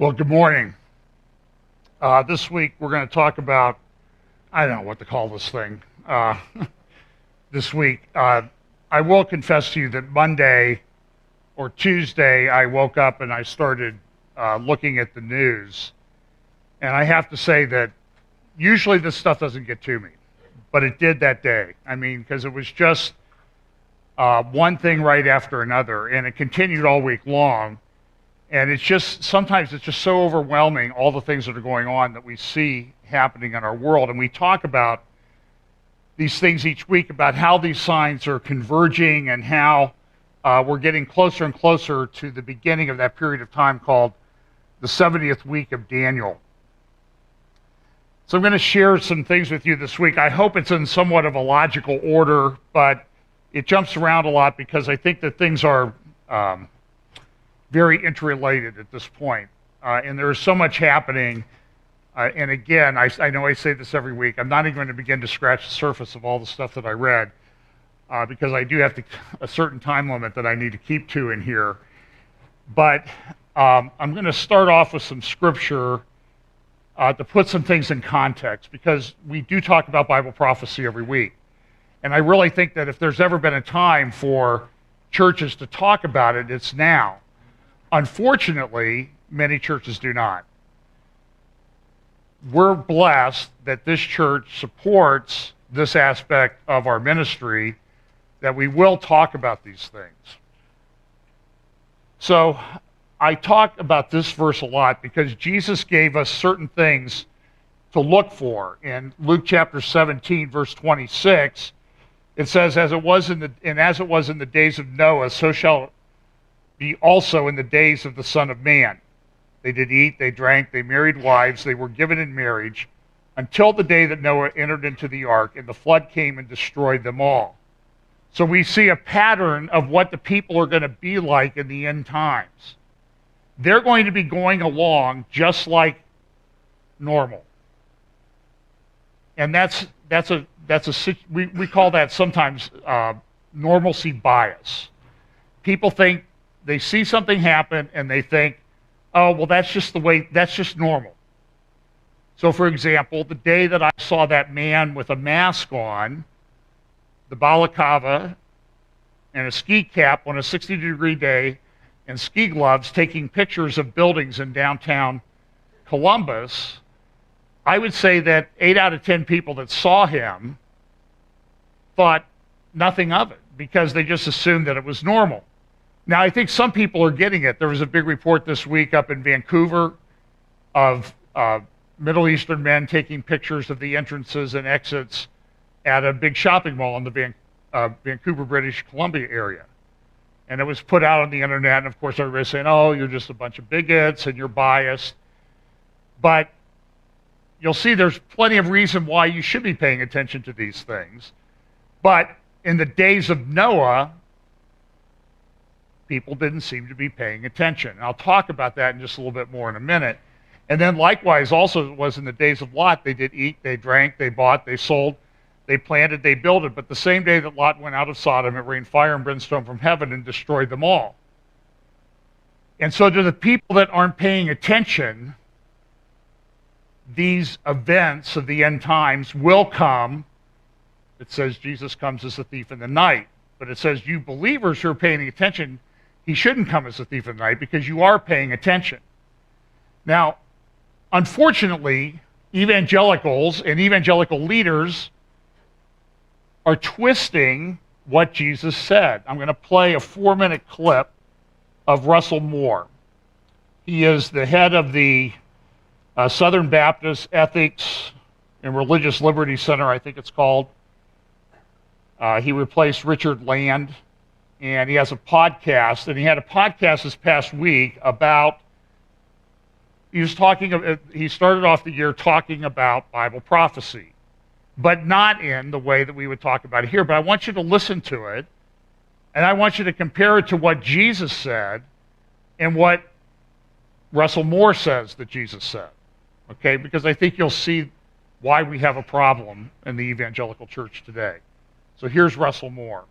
Well, good morning. This week we're going to talk about, I don't know what to call this thing. This week, I will confess to you that Monday or Tuesday I woke up and I started looking at the news. And I have to say that usually this stuff doesn't get to me, but it did that day. I mean, because it was just one thing right after another, and it continued all week long. And it's just, sometimes it's just so overwhelming, all the things that are going on that we see happening in our world. And we talk about these things each week, about how these signs are converging and how we're getting closer and closer to the beginning of that period of time called the 70th week of Daniel. So I'm going to share some things with you this week. I hope it's in somewhat of a logical order, but it jumps around a lot because I think that things are very interrelated at this point. And there is so much happening. And again, I know I say this every week, I'm not even going to begin to scratch the surface of all the stuff that I read because I do have a certain time limit that I need to keep to in here. But I'm going to start off with some scripture to put some things in context, because we do talk about Bible prophecy every week. And I really think that if there's ever been a time for churches to talk about it, it's now. Unfortunately, many churches do not. We're blessed that this church supports this aspect of our ministry, that we will talk about these things. So I talk about this verse a lot because Jesus gave us certain things to look for. In Luke chapter 17, verse 26, it says, as it was in the days of Noah, so shall be also in the days of the Son of Man. They did eat, they drank, they married wives, they were given in marriage, until the day that Noah entered into the ark, and the flood came and destroyed them all. So we see a pattern of what the people are going to be like in the end times. They're going to be going along just like normal. And we call that sometimes normalcy bias. People think, they see something happen and they think, oh, well, that's just normal. So for example, the day that I saw that man with a mask on, the balaclava, and a ski cap on a 60-degree day, and ski gloves taking pictures of buildings in downtown Columbus, I would say that 8 out of 10 people that saw him thought nothing of it because they just assumed that it was normal. Now, I think some people are getting it. There was a big report this week up in Vancouver of Middle Eastern men taking pictures of the entrances and exits at a big shopping mall in the Vancouver, British Columbia area. And it was put out on the internet, and of course everybody's saying, oh, you're just a bunch of bigots and you're biased. But you'll see there's plenty of reason why you should be paying attention to these things. But in the days of Noah, people didn't seem to be paying attention. And I'll talk about that in just a little bit more in a minute. And then likewise, also it was in the days of Lot, they did eat, they drank, they bought, they sold, they planted, they builded. But the same day that Lot went out of Sodom, it rained fire and brimstone from heaven and destroyed them all. And so to the people that aren't paying attention, these events of the end times will come. It says Jesus comes as a thief in the night. But it says you believers who are paying attention, he shouldn't come as a thief in the night because you are paying attention. Now, unfortunately, evangelicals and evangelical leaders are twisting what Jesus said. I'm going to play a 4-minute clip of Russell Moore. He is the head of the Southern Baptist Ethics and Religious Liberty Center, I think it's called. He replaced Richard Land, and he has a podcast, and he had a podcast this past week about, he started off the year talking about Bible prophecy, but not in the way that we would talk about it here. But I want you to listen to it, and I want you to compare it to what Jesus said and what Russell Moore says that Jesus said, okay? Because I think you'll see why we have a problem in the evangelical church today. So here's Russell Moore.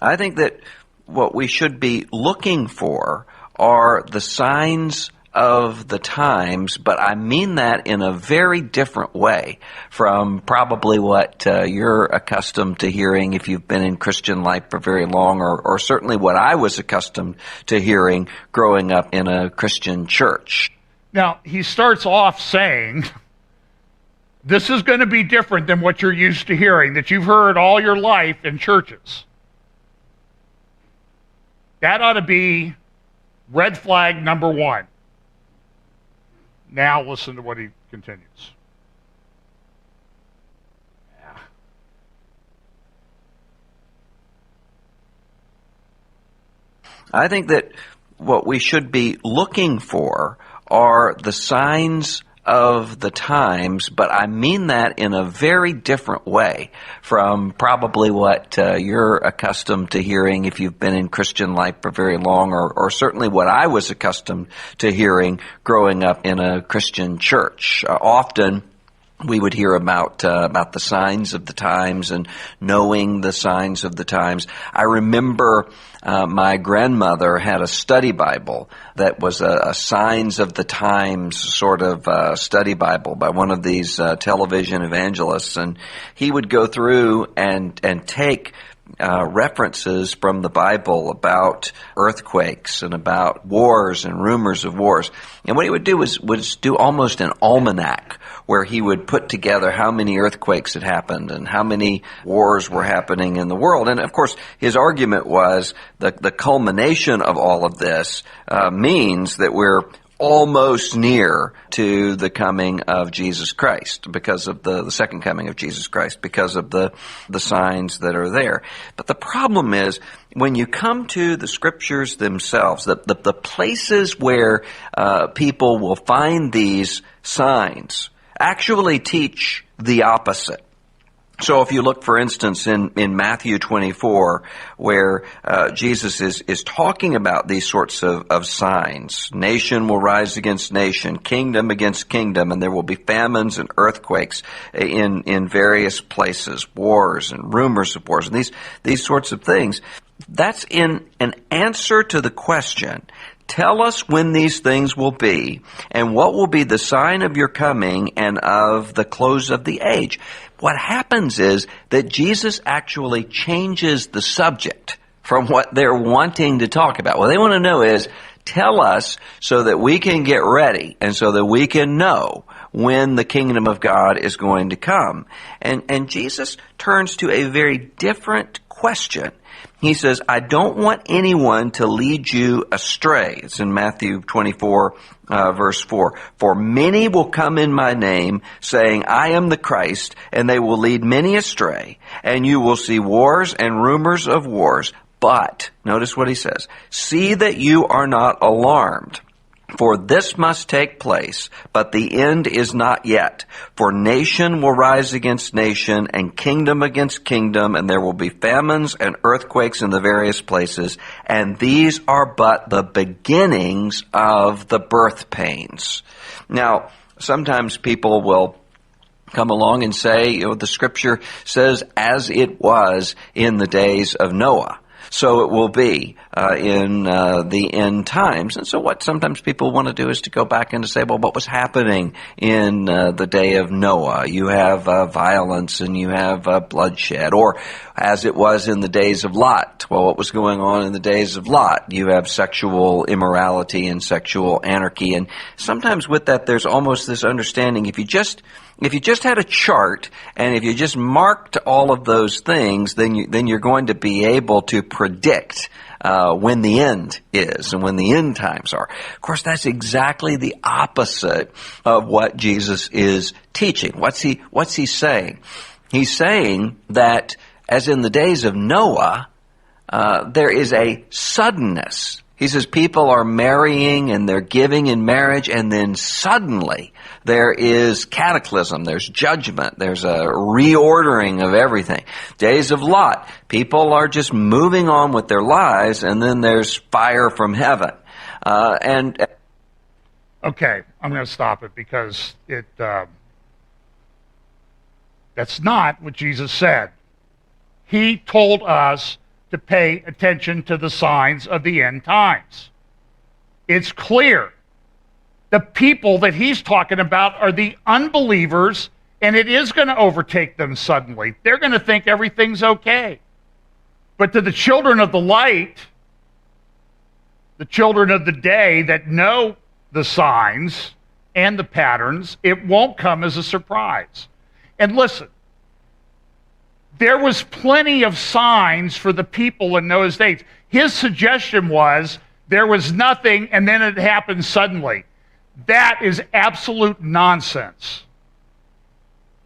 I think that what we should be looking for are the signs of the times, but I mean that in a very different way from probably what you're accustomed to hearing if you've been in Christian life for very long, or certainly what I was accustomed to hearing growing up in a Christian church. Now, he starts off saying, this is going to be different than what you're used to hearing, that you've heard all your life in churches. That ought to be red flag number one. Now listen to what he continues. I think that what we should be looking for are the signs of the times, but I mean that in a very different way from probably what you're accustomed to hearing if you've been in Christian life for very long, or certainly what I was accustomed to hearing growing up in a Christian church. Often we would hear about the signs of the times and knowing the signs of the times. I remember my grandmother had a study Bible that was a signs of the times sort of study Bible by one of these television evangelists, and he would go through and take references from the Bible about earthquakes and about wars and rumors of wars. And what he would do was do almost an almanac, where he would put together how many earthquakes had happened and how many wars were happening in the world. And of course, his argument was the culmination of all of this means that we're almost near to the coming of Jesus Christ because of the second coming of Jesus Christ, because of the signs that are there. But the problem is, when you come to the scriptures themselves, the places where people will find these signs actually teach the opposite. So if you look, for instance, in Matthew 24, where Jesus is talking about these sorts of signs, nation will rise against nation, kingdom against kingdom, and there will be famines and earthquakes in various places, wars and rumors of wars, and these sorts of things. That's in an answer to the question, tell us when these things will be, and what will be the sign of your coming and of the close of the age. What happens is that Jesus actually changes the subject from what they're wanting to talk about. What they want to know is, tell us so that we can get ready and so that we can know when the kingdom of God is going to come. And Jesus turns to a very different question. He says, I don't want anyone to lead you astray. It's in Matthew 24, verse 4. For many will come in my name, saying, I am the Christ, and they will lead many astray. And you will see wars and rumors of wars. But, notice what he says, see that you are not alarmed. For this must take place, but the end is not yet. For nation will rise against nation, and kingdom against kingdom, and there will be famines and earthquakes in the various places, and these are but the beginnings of the birth pains. Now, sometimes people will come along and say, the scripture says, as it was in the days of Noah, so it will be in the end times. And so what sometimes people want to do is to go back and to say, well, what was happening in the day of Noah? You have violence and you have bloodshed. Or as it was in the days of Lot. Well, what was going on in the days of Lot? You have sexual immorality and sexual anarchy. And sometimes with that, there's almost this understanding, if you just had a chart and if you just marked all of those things, then you're going to be able to predict when the end is and when the end times are. Of course, that's exactly the opposite of what Jesus is teaching. What's he saying? He's saying that as in the days of Noah, there is a suddenness. He says people are marrying and they're giving in marriage, and then suddenly there is cataclysm, there's judgment, there's a reordering of everything. Days of Lot, people are just moving on with their lives, and then there's fire from heaven. Okay, I'm going to stop it because that's not what Jesus said. He told us to pay attention to the signs of the end times. It's clear. The people that he's talking about are the unbelievers, and it is going to overtake them suddenly. They're going to think everything's okay. But to the children of the light, the children of the day that know the signs and the patterns, it won't come as a surprise. And listen, there was plenty of signs for the people in those days. His suggestion was there was nothing and then it happened suddenly. That is absolute nonsense.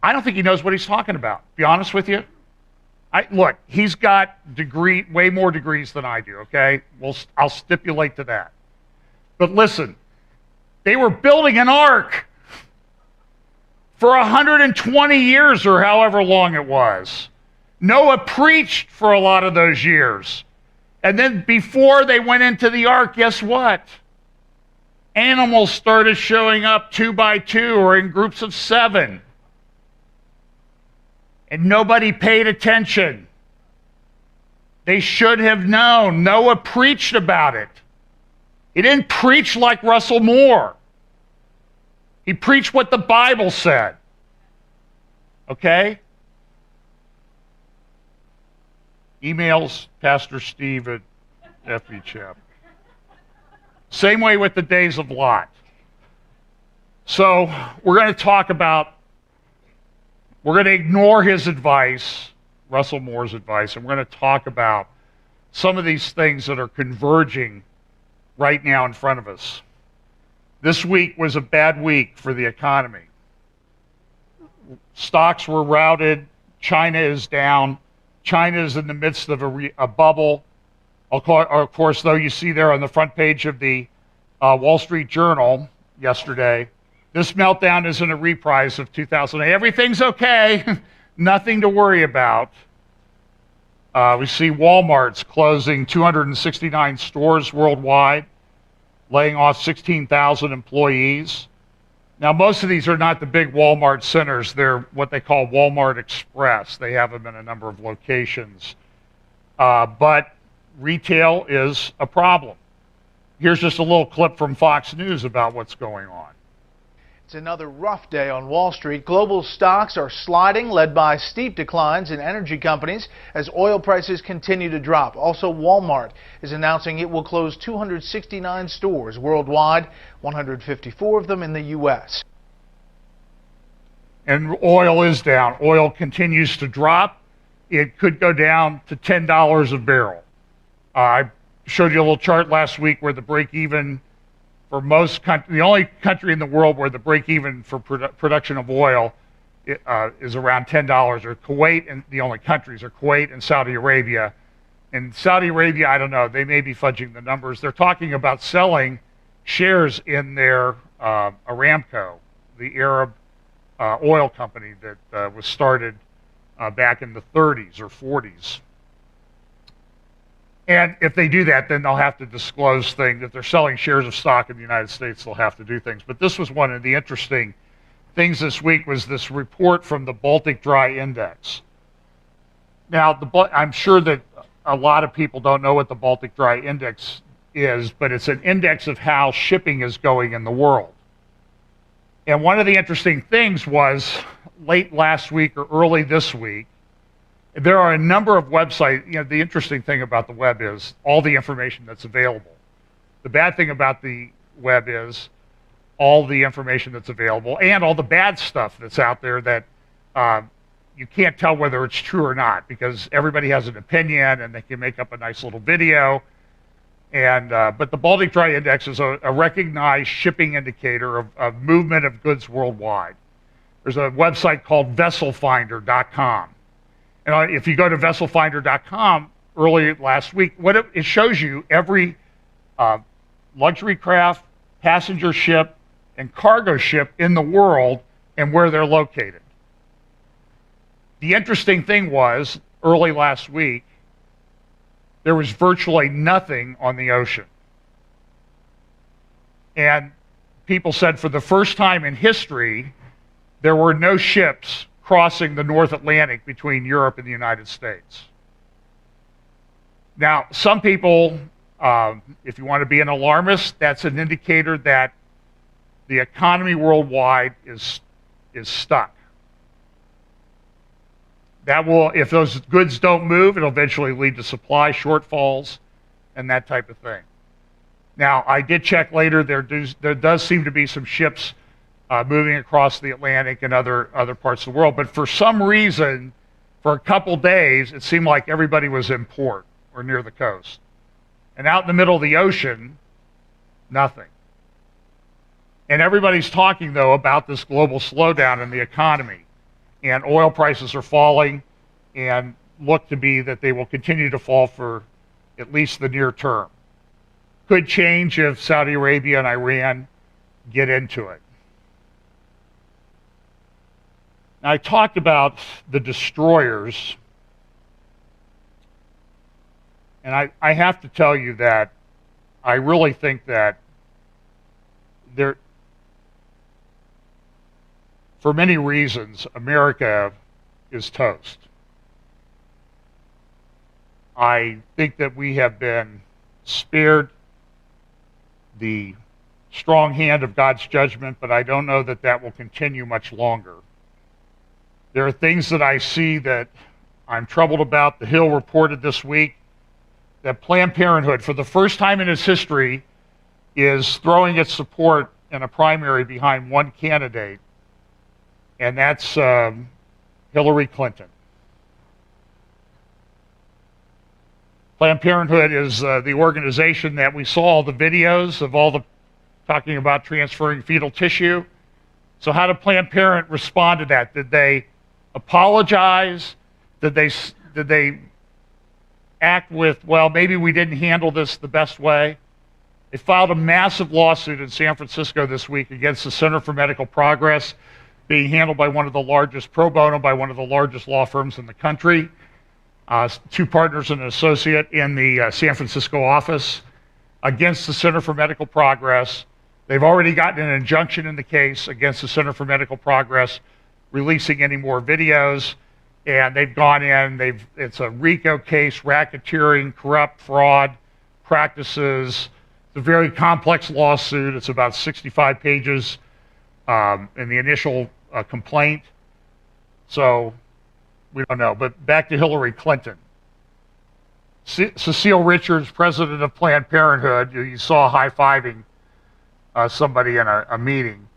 I don't think he knows what he's talking about, to be honest with you. Look, he's got way more degrees than I do, okay? I'll stipulate to that. But listen, they were building an ark for 120 years or however long it was. Noah preached for a lot of those years. And then before they went into the ark, guess what? Animals started showing up 2 by 2 or in groups of 7. And nobody paid attention. They should have known. Noah preached about it. He didn't preach like Russell Moore. He preached what the Bible said. Okay? Emails Pastor Steve at FB Chapter. Same way with the days of Lot. So we're going to ignore his advice, Russell Moore's advice, and we're going to talk about some of these things that are converging right now in front of us. This week was a bad week for the economy. Stocks were routed. China is down. China is in the midst of a bubble. Of course, though, you see there on the front page of the Wall Street Journal yesterday, this meltdown isn't a reprise of 2008. Everything's okay. Nothing to worry about. We see Walmart's closing 269 stores worldwide, laying off 16,000 employees. Now, most of these are not the big Walmart centers. They're what they call Walmart Express. They have them in a number of locations. But retail is a problem. Here's just a little clip from Fox News about what's going on. It's another rough day on Wall Street. Global stocks are sliding, led by steep declines in energy companies as oil prices continue to drop. Also, Walmart is announcing it will close 269 stores worldwide, 154 of them in the U.S. And oil is down. Oil continues to drop. It could go down to $10 a barrel. I showed you a little chart last week where the break-even for most countries, the only country in the world where the break-even for production of oil is around $10, or Kuwait, and the only countries are Kuwait and Saudi Arabia. In Saudi Arabia, I don't know, they may be fudging the numbers. They're talking about selling shares in their Aramco, the Arab oil company that was started back in the 30s or 40s. And if they do that, then they'll have to disclose things. If they're selling shares of stock in the United States, they'll have to do things. But this was one of the interesting things this week, was this report from the Baltic Dry Index. Now, I'm sure that a lot of people don't know what the Baltic Dry Index is, but it's an index of how shipping is going in the world. And one of the interesting things was late last week or early this week, there are a number of websites. You know, the interesting thing about the web is all the information that's available. The bad thing about the web is all the information that's available and all the bad stuff that's out there that you can't tell whether it's true or not, because everybody has an opinion and they can make up a nice little video. And but the Baltic Dry Index is a recognized shipping indicator of movement of goods worldwide. There's a website called vesselfinder.com. And if you go to vesselfinder.com early last week, what it shows you every luxury craft, passenger ship, and cargo ship in the world and where they're located. The interesting thing was, early last week, there was virtually nothing on the ocean. And people said for the first time in history, there were no ships crossing the North Atlantic between Europe and the United States. Now, some people If you want to be an alarmist, that's an indicator that the economy worldwide is stuck. That will, if those goods don't move, it'll eventually lead to supply shortfalls and that type of thing. Now, I did check later. There does seem to be some ships moving across the Atlantic and other parts of the world. But for some reason, for a couple days, it seemed like everybody was in port or near the coast. And out in the middle of the ocean, nothing. And everybody's talking, though, about this global slowdown in the economy. And oil prices are falling and look to be that they will continue to fall for at least the near term. Could change if Saudi Arabia and Iran get into it. Now, I talked about the destroyers, and I have to tell you that I really think that for many reasons, America is toast. I think that we have been spared the strong hand of God's judgment, but I don't know that that will continue much longer. There are things that I see that I'm troubled about. The Hill reported this week that Planned Parenthood, for the first time in its history, is throwing its support in a primary behind one candidate, and that's Hillary Clinton. Planned Parenthood is the organization that we saw all the videos of all the talking about transferring fetal tissue. So how did Planned Parenthood respond to that? Did they apologize? Did they act with, well, maybe we didn't handle this the best way? They filed a massive lawsuit in San Francisco this week against the Center for Medical Progress, being handled by one of the largest, pro bono, by one of the largest law firms in the country. Two partners and an associate in the San Francisco office against the Center for Medical Progress. They've already gotten an injunction in the case against the Center for Medical Progress releasing any more videos, and they've gone in, it's a RICO case, racketeering, corrupt fraud practices. It's a very complex lawsuit. It's about 65 pages in the initial complaint. So we don't know. But back to Hillary Clinton. Cecile Richards, president of Planned Parenthood, you saw high-fiving somebody in a meeting.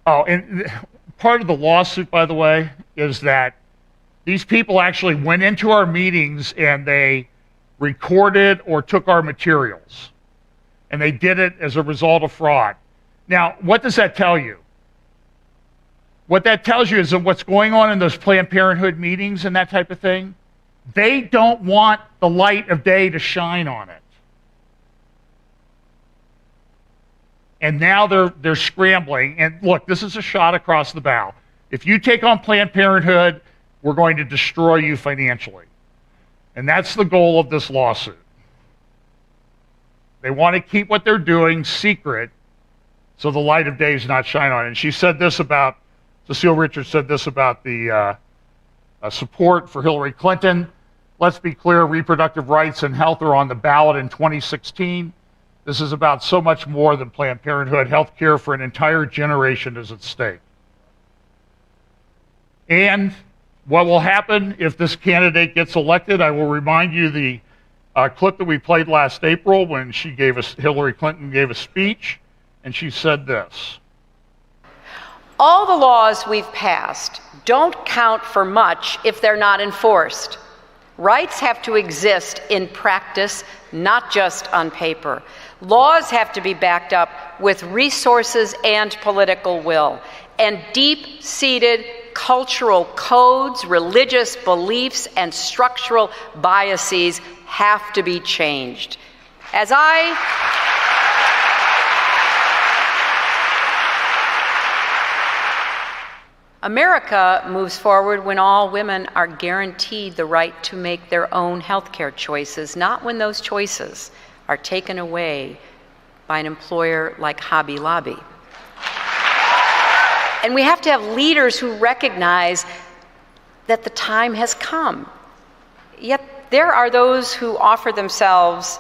Oh, and part of the lawsuit, by the way, is that these people actually went into our meetings and they recorded or took our materials. And they did it as a result of fraud. Now, what does that tell you? What that tells you is that what's going on in those Planned Parenthood meetings and that type of thing, they don't want the light of day to shine on it. And now they're scrambling. And look, this is a shot across the bow. If you take on Planned Parenthood, we're going to destroy you financially. And that's the goal of this lawsuit. They want to keep what they're doing secret so the light of day is not shine on it. And she said this about, Cecile Richards said this about the support for Hillary Clinton. Let's be clear, reproductive rights and health are on the ballot in 2016. This is about so much more than Planned Parenthood. Health care for an entire generation is at stake. And what will happen if this candidate gets elected? I will remind you the clip that we played last April when Hillary Clinton gave a speech, and she said this. All the laws we've passed don't count for much if they're not enforced. Rights have to exist in practice, not just on paper. Laws have to be backed up with resources and political will. And deep-seated cultural codes, religious beliefs, and structural biases have to be changed. America moves forward when all women are guaranteed the right to make their own healthcare choices, not when those choices are taken away by an employer like Hobby Lobby. And we have to have leaders who recognize that the time has come. Yet there are those who offer themselves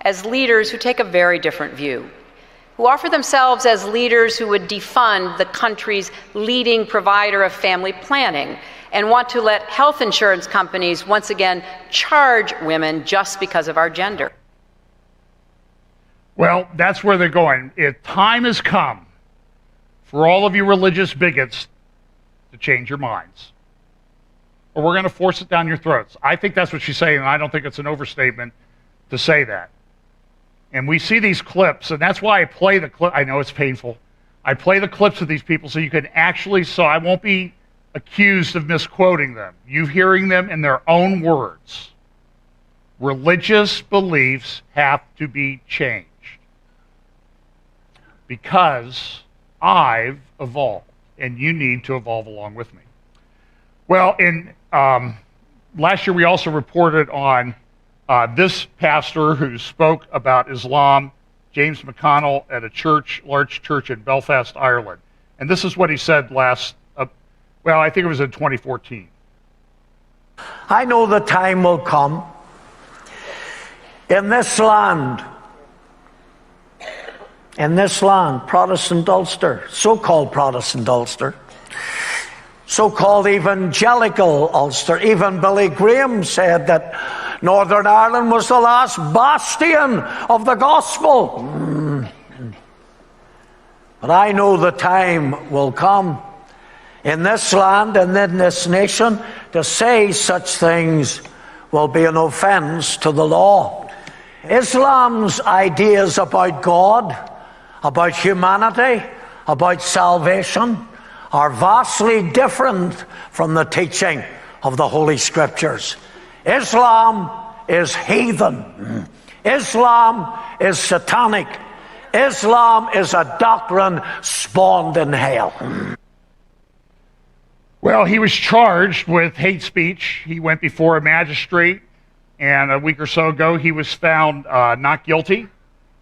as leaders who take a very different view, who offer themselves as leaders who would defund the country's leading provider of family planning and want to let health insurance companies once again charge women just because of our gender. Well, that's where they're going. Time has come for all of you religious bigots to change your minds, or we're going to force it down your throats. I think that's what she's saying, and I don't think it's an overstatement to say that. And we see these clips, and that's why I play the clip. I know it's painful. I play the clips of these people so you can actually, so I won't be accused of misquoting them. You hearing them in their own words. Religious beliefs have to be changed because I've evolved, and you need to evolve along with me. Well, in last year we also reported on this pastor who spoke about Islam, James McConnell, at a large church in Belfast, Ireland. And this is what he said I think it was in 2014. I know the time will come in this land, Protestant Ulster, so-called Protestant Ulster, so-called evangelical Ulster. Even Billy Graham said that Northern Ireland was the last bastion of the gospel. But I know the time will come in this land and in this nation to say such things will be an offense to the law. Islam's ideas about God, about humanity, about salvation are vastly different from the teaching of the Holy Scriptures. Islam is heathen. Islam is satanic. Islam is a doctrine spawned in hell. Well, he was charged with hate speech. He went before a magistrate, and a week or so ago he was found not guilty.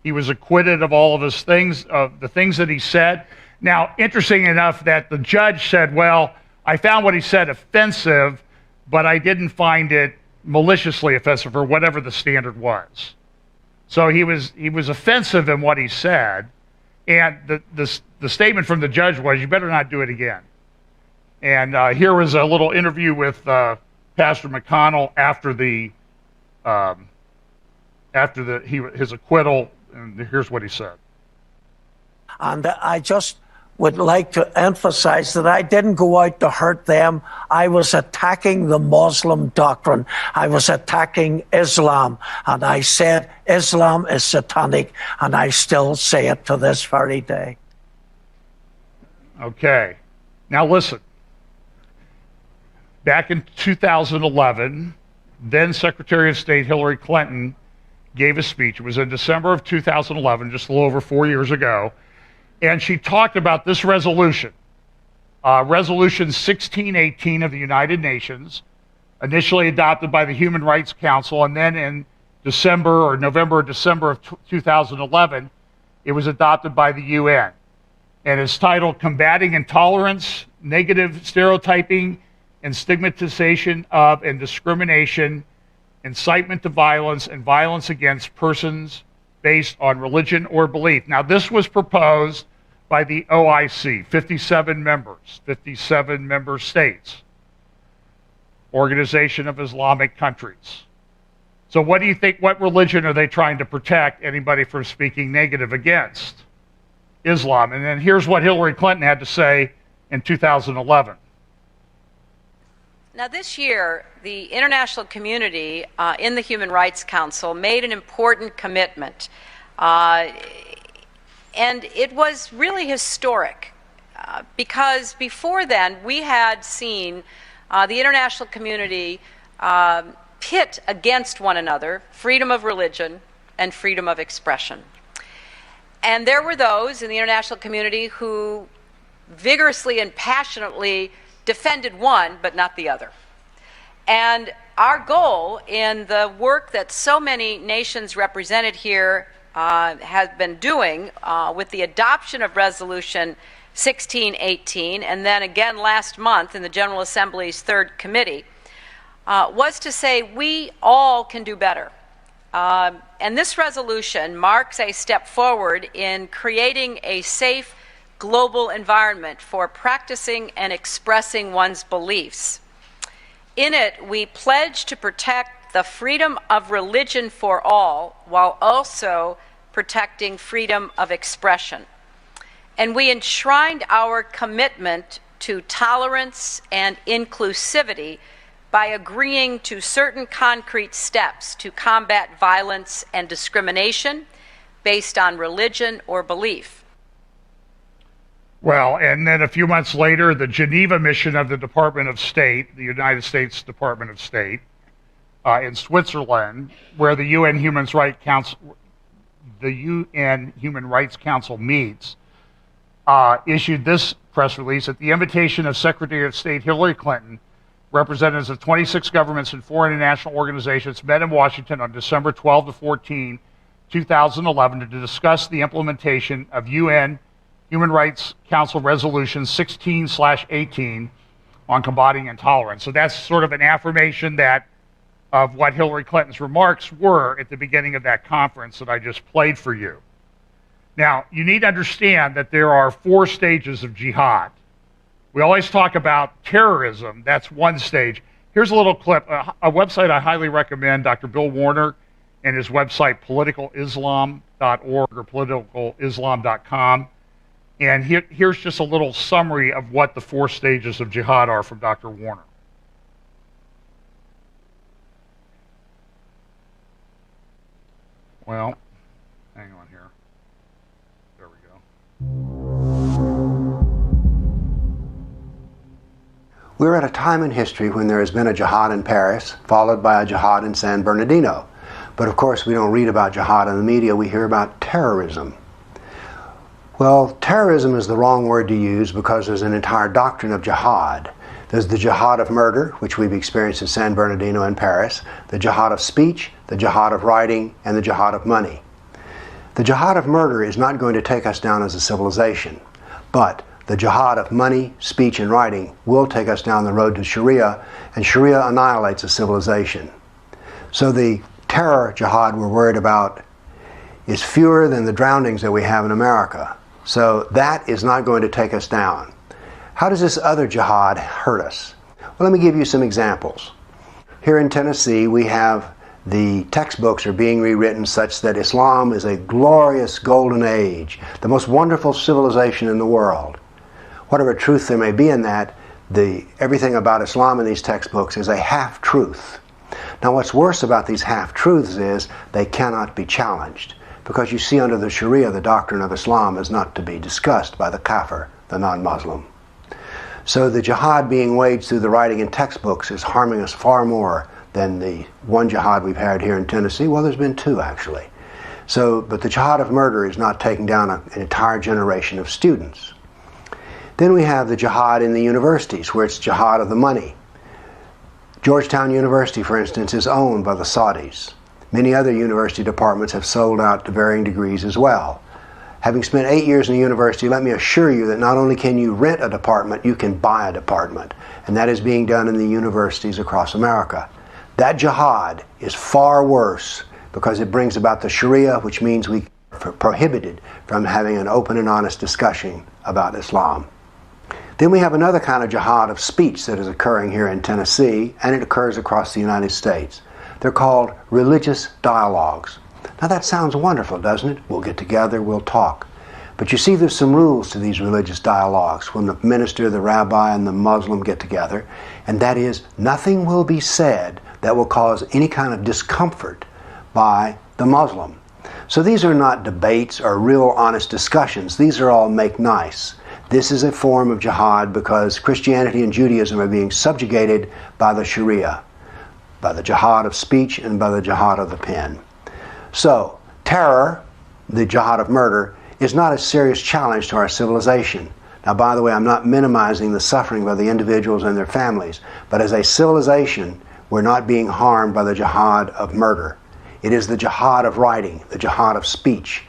He was acquitted of all of his things, of the things that he said. Now, interesting enough that the judge said, well, I found what he said offensive, but I didn't find it maliciously offensive, or whatever the standard was. So he was offensive in what he said, and the statement from the judge was, you better not do it again. And here was a little interview with Pastor McConnell after his acquittal, and here's what he said. And I just would like to emphasize that I didn't go out to hurt them. I was attacking the Muslim doctrine. I was attacking Islam. And I said Islam is satanic, and I still say it to this very day. Okay. Now listen. Back in 2011, then Secretary of State Hillary Clinton gave a speech. It was in December of 2011, just a little over 4 years ago. And she talked about this resolution, Resolution 1618 of the United Nations, initially adopted by the Human Rights Council, and then in November or December of 2011, it was adopted by the UN. And it's titled Combating Intolerance, Negative Stereotyping, and Stigmatization of and Discrimination, Incitement to Violence, and Violence Against Persons based on religion or belief. Now, this was proposed by the OIC, 57 member states, Organization of Islamic Countries. So what do you think, what religion are they trying to protect anybody from speaking negative against? Islam. And then here's what Hillary Clinton had to say in 2011. Now, this year, the international community in the Human Rights Council made an important commitment, and it was really historic because before then we had seen the international community pit against one another freedom of religion and freedom of expression. And there were those in the international community who vigorously and passionately defended one, but not the other. And our goal in the work that so many nations represented here have been doing with the adoption of Resolution 1618, and then again last month in the General Assembly's third committee, was to say we all can do better. And this resolution marks a step forward in creating a safe global environment for practicing and expressing one's beliefs. In it, we pledge to protect the freedom of religion for all, while also protecting freedom of expression. And we enshrined our commitment to tolerance and inclusivity by agreeing to certain concrete steps to combat violence and discrimination based on religion or belief. Well, and then a few months later, the Geneva mission of the Department of State, the United States Department of State, in Switzerland, where the UN Human Rights Council meets, issued this press release at the invitation of Secretary of State Hillary Clinton. Representatives of 26 governments and 4 international organizations met in Washington on December 12 to 14, 2011 to discuss the implementation of UN Human Rights Council Resolution 16/18 on combating intolerance. So that's sort of an affirmation of what Hillary Clinton's remarks were at the beginning of that conference that I just played for you. Now, you need to understand that there are 4 stages of jihad. We always talk about terrorism. That's one stage. Here's a little clip, a website I highly recommend, Dr. Bill Warner, and his website, politicalislam.org or politicalislam.com. And here's just a little summary of what the 4 stages of jihad are from Dr. Warner. Well, hang on here. There we go. We're at a time in history when there has been a jihad in Paris, followed by a jihad in San Bernardino. But of course, we don't read about jihad in the media, we hear about terrorism. Well, terrorism is the wrong word to use because there's an entire doctrine of jihad. There's the jihad of murder, which we've experienced in San Bernardino and Paris, the jihad of speech, the jihad of writing, and the jihad of money. The jihad of murder is not going to take us down as a civilization, but the jihad of money, speech, and writing will take us down the road to Sharia, and Sharia annihilates a civilization. So the terror jihad we're worried about is fewer than the drownings that we have in America. So that is not going to take us down. How does this other jihad hurt us? Well, let me give you some examples. Here in Tennessee, we have the textbooks are being rewritten such that Islam is a glorious golden age, the most wonderful civilization in the world. Whatever truth there may be in that, everything about Islam in these textbooks is a half-truth. Now, what's worse about these half-truths is they cannot be challenged, because you see under the Sharia, the doctrine of Islam is not to be discussed by the kafir, the non-Muslim. So the jihad being waged through the writing in textbooks is harming us far more than the one jihad we've had here in Tennessee. Well, there's been 2 actually. But the jihad of murder is not taking down an entire generation of students. Then we have the jihad in the universities, where it's jihad of the money. Georgetown University, for instance, is owned by the Saudis. Many other university departments have sold out to varying degrees as well. Having spent 8 years in the university, let me assure you that not only can you rent a department, you can buy a department. And that is being done in the universities across America. That jihad is far worse because it brings about the Sharia, which means we are prohibited from having an open and honest discussion about Islam. Then we have another kind of jihad of speech that is occurring here in Tennessee, and it occurs across the United States. They're called religious dialogues. Now that sounds wonderful, doesn't it? We'll get together, we'll talk. But you see, there's some rules to these religious dialogues when the minister, the rabbi, and the Muslim get together, and that is, nothing will be said that will cause any kind of discomfort by the Muslim. So these are not debates or real honest discussions. These are all make nice. This is a form of jihad because Christianity and Judaism are being subjugated by the Sharia, by the jihad of speech and by the jihad of the pen. So, terror, the jihad of murder, is not a serious challenge to our civilization. Now, by the way, I'm not minimizing the suffering by the individuals and their families, but as a civilization, we're not being harmed by the jihad of murder. It is the jihad of writing, the jihad of speech,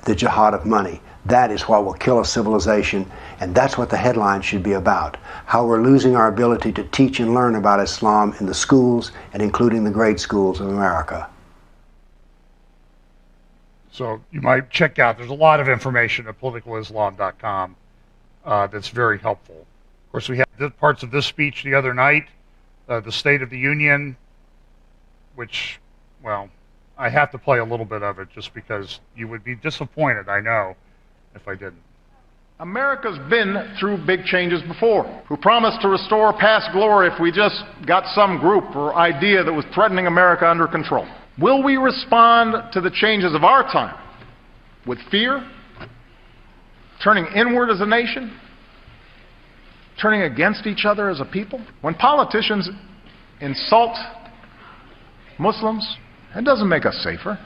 the jihad of money. That is what will kill a civilization, and that's what the headline should be about. How we're losing our ability to teach and learn about Islam in the schools and including the grade schools of America. So you might check out, there's a lot of information at politicalislam.com that's very helpful. Of course, we had parts of this speech the other night, the State of the Union, which, well, I have to play a little bit of it just because you would be disappointed, I know, if I didn't. America's been through big changes before, who promised to restore past glory if we just got some group or idea that was threatening America under control. Will we respond to the changes of our time with fear, turning inward as a nation, turning against each other as a people? When politicians insult Muslims, that doesn't make us safer.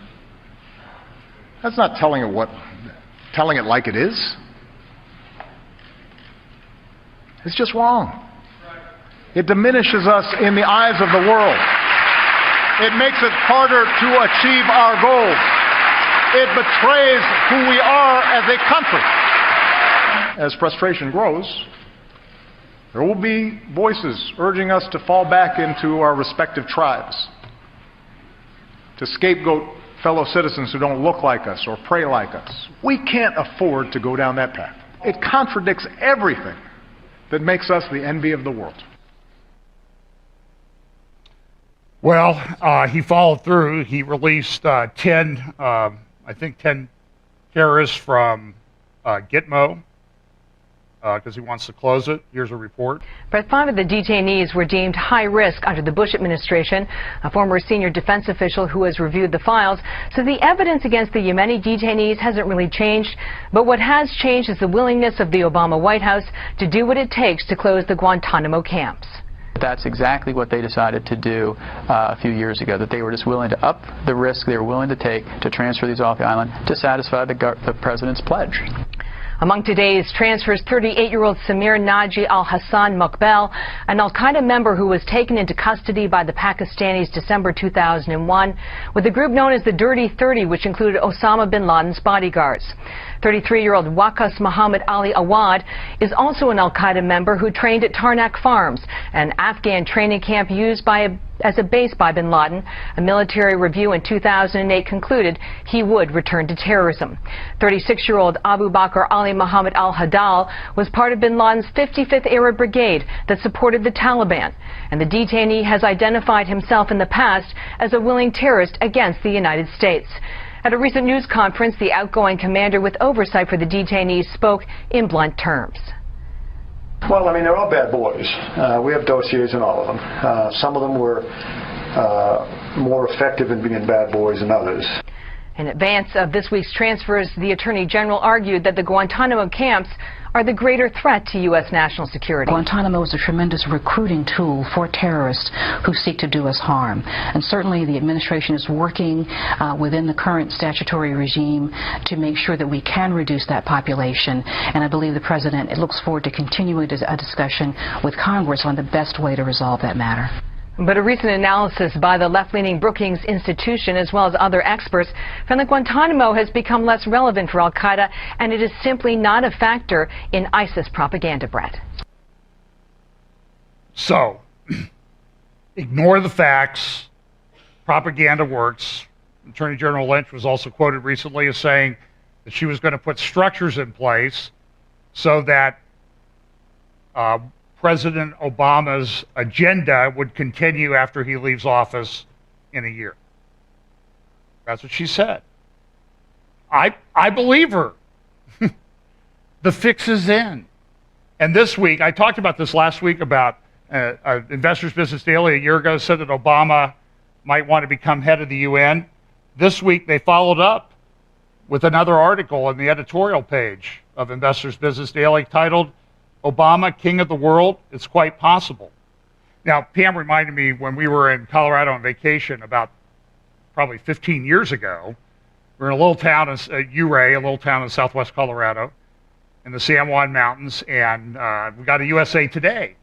That's not telling it like it is. It's just wrong. It diminishes us in the eyes of the world. It makes it harder to achieve our goals. It betrays who we are as a country. As frustration grows, there will be voices urging us to fall back into our respective tribes, to scapegoat fellow citizens who don't look like us or pray like us. We can't afford to go down that path. It contradicts everything that makes us the envy of the world. Well, he followed through. He released 10 terrorists from Gitmo because he wants to close it. Here's a report. But 5 of the detainees were deemed high risk under the Bush administration. A former senior defense official who has reviewed the files says the evidence against the Yemeni detainees hasn't really changed, but what has changed is the willingness of the Obama White House to do what it takes to close the Guantanamo camps. That's exactly what they decided to do a few years ago, that they were just willing to up the risk they were willing to take to transfer these off the island to satisfy the president's pledge. Among today's transfers, 38-year-old Samir Naji al-Hassan Mukbel, an al-Qaeda member who was taken into custody by the Pakistanis December 2001, with a group known as the Dirty 30, which included Osama bin Laden's bodyguards. 33-year-old Waqas Muhammad Ali Awad is also an al-Qaeda member who trained at Tarnak Farms, an Afghan training camp used as a base by bin Laden. A military review in 2008 concluded he would return to terrorism. 36-year-old Abu Bakr Ali Muhammad al-Hadal was part of bin Laden's 55th Arab Brigade that supported the Taliban, and the detainee has identified himself in the past as a willing terrorist against the United States. At a recent news conference, the outgoing commander with oversight for the detainees spoke in blunt terms. Well, I mean, they're all bad boys. We have dossiers on all of them. Some of them were more effective in being bad boys than others. In advance of this week's transfers, the Attorney General argued that the Guantanamo camps are the greater threat to U.S. national security. Guantanamo is a tremendous recruiting tool for terrorists who seek to do us harm. And certainly the administration is working within the current statutory regime to make sure that we can reduce that population. And I believe the President looks forward to continuing a discussion with Congress on the best way to resolve that matter. But a recent analysis by the left-leaning Brookings Institution, as well as other experts, found that Guantanamo has become less relevant for al-Qaeda, and it is simply not a factor in ISIS propaganda, Brett. So, ignore the facts. Propaganda works. Attorney General Lynch was also quoted recently as saying that she was going to put structures in place so that President Obama's agenda would continue after he leaves office in a year. That's what she said. I believe her. The fix is in. And this week, I talked about this last week about Investors Business Daily a year ago said that Obama might want to become head of the UN. This week, they followed up with another article on the editorial page of Investors Business Daily titled, Obama, King of the World, it's quite possible. Now, Pam reminded me when we were in Colorado on vacation about probably 15 years ago, we were in a little town, Ouray, a little town in southwest Colorado, in the San Juan Mountains, and we got a USA Today.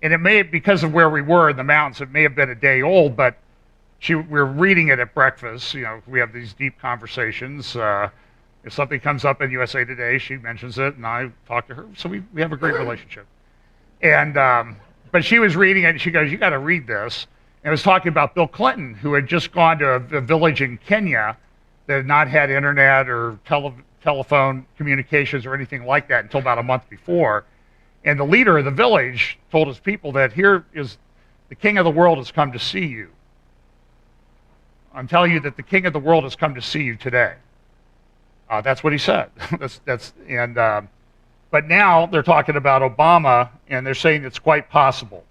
And it may have, because of where we were in the mountains, it may have been a day old, but we were reading it at breakfast. You know, we have these deep conversations. If something comes up in USA Today, she mentions it, and I talk to her. So we have a great relationship. And but she was reading it, and she goes, "You got to read this." And it was talking about Bill Clinton, who had just gone to a village in Kenya They had not had internet or telephone communications or anything like that until about a month before. And the leader of the village told his people that here is the king of the world has come to see you. I'm telling you that the king of the world has come to see you today. That's what he said. But now they're talking about Obama, and they're saying it's quite possible.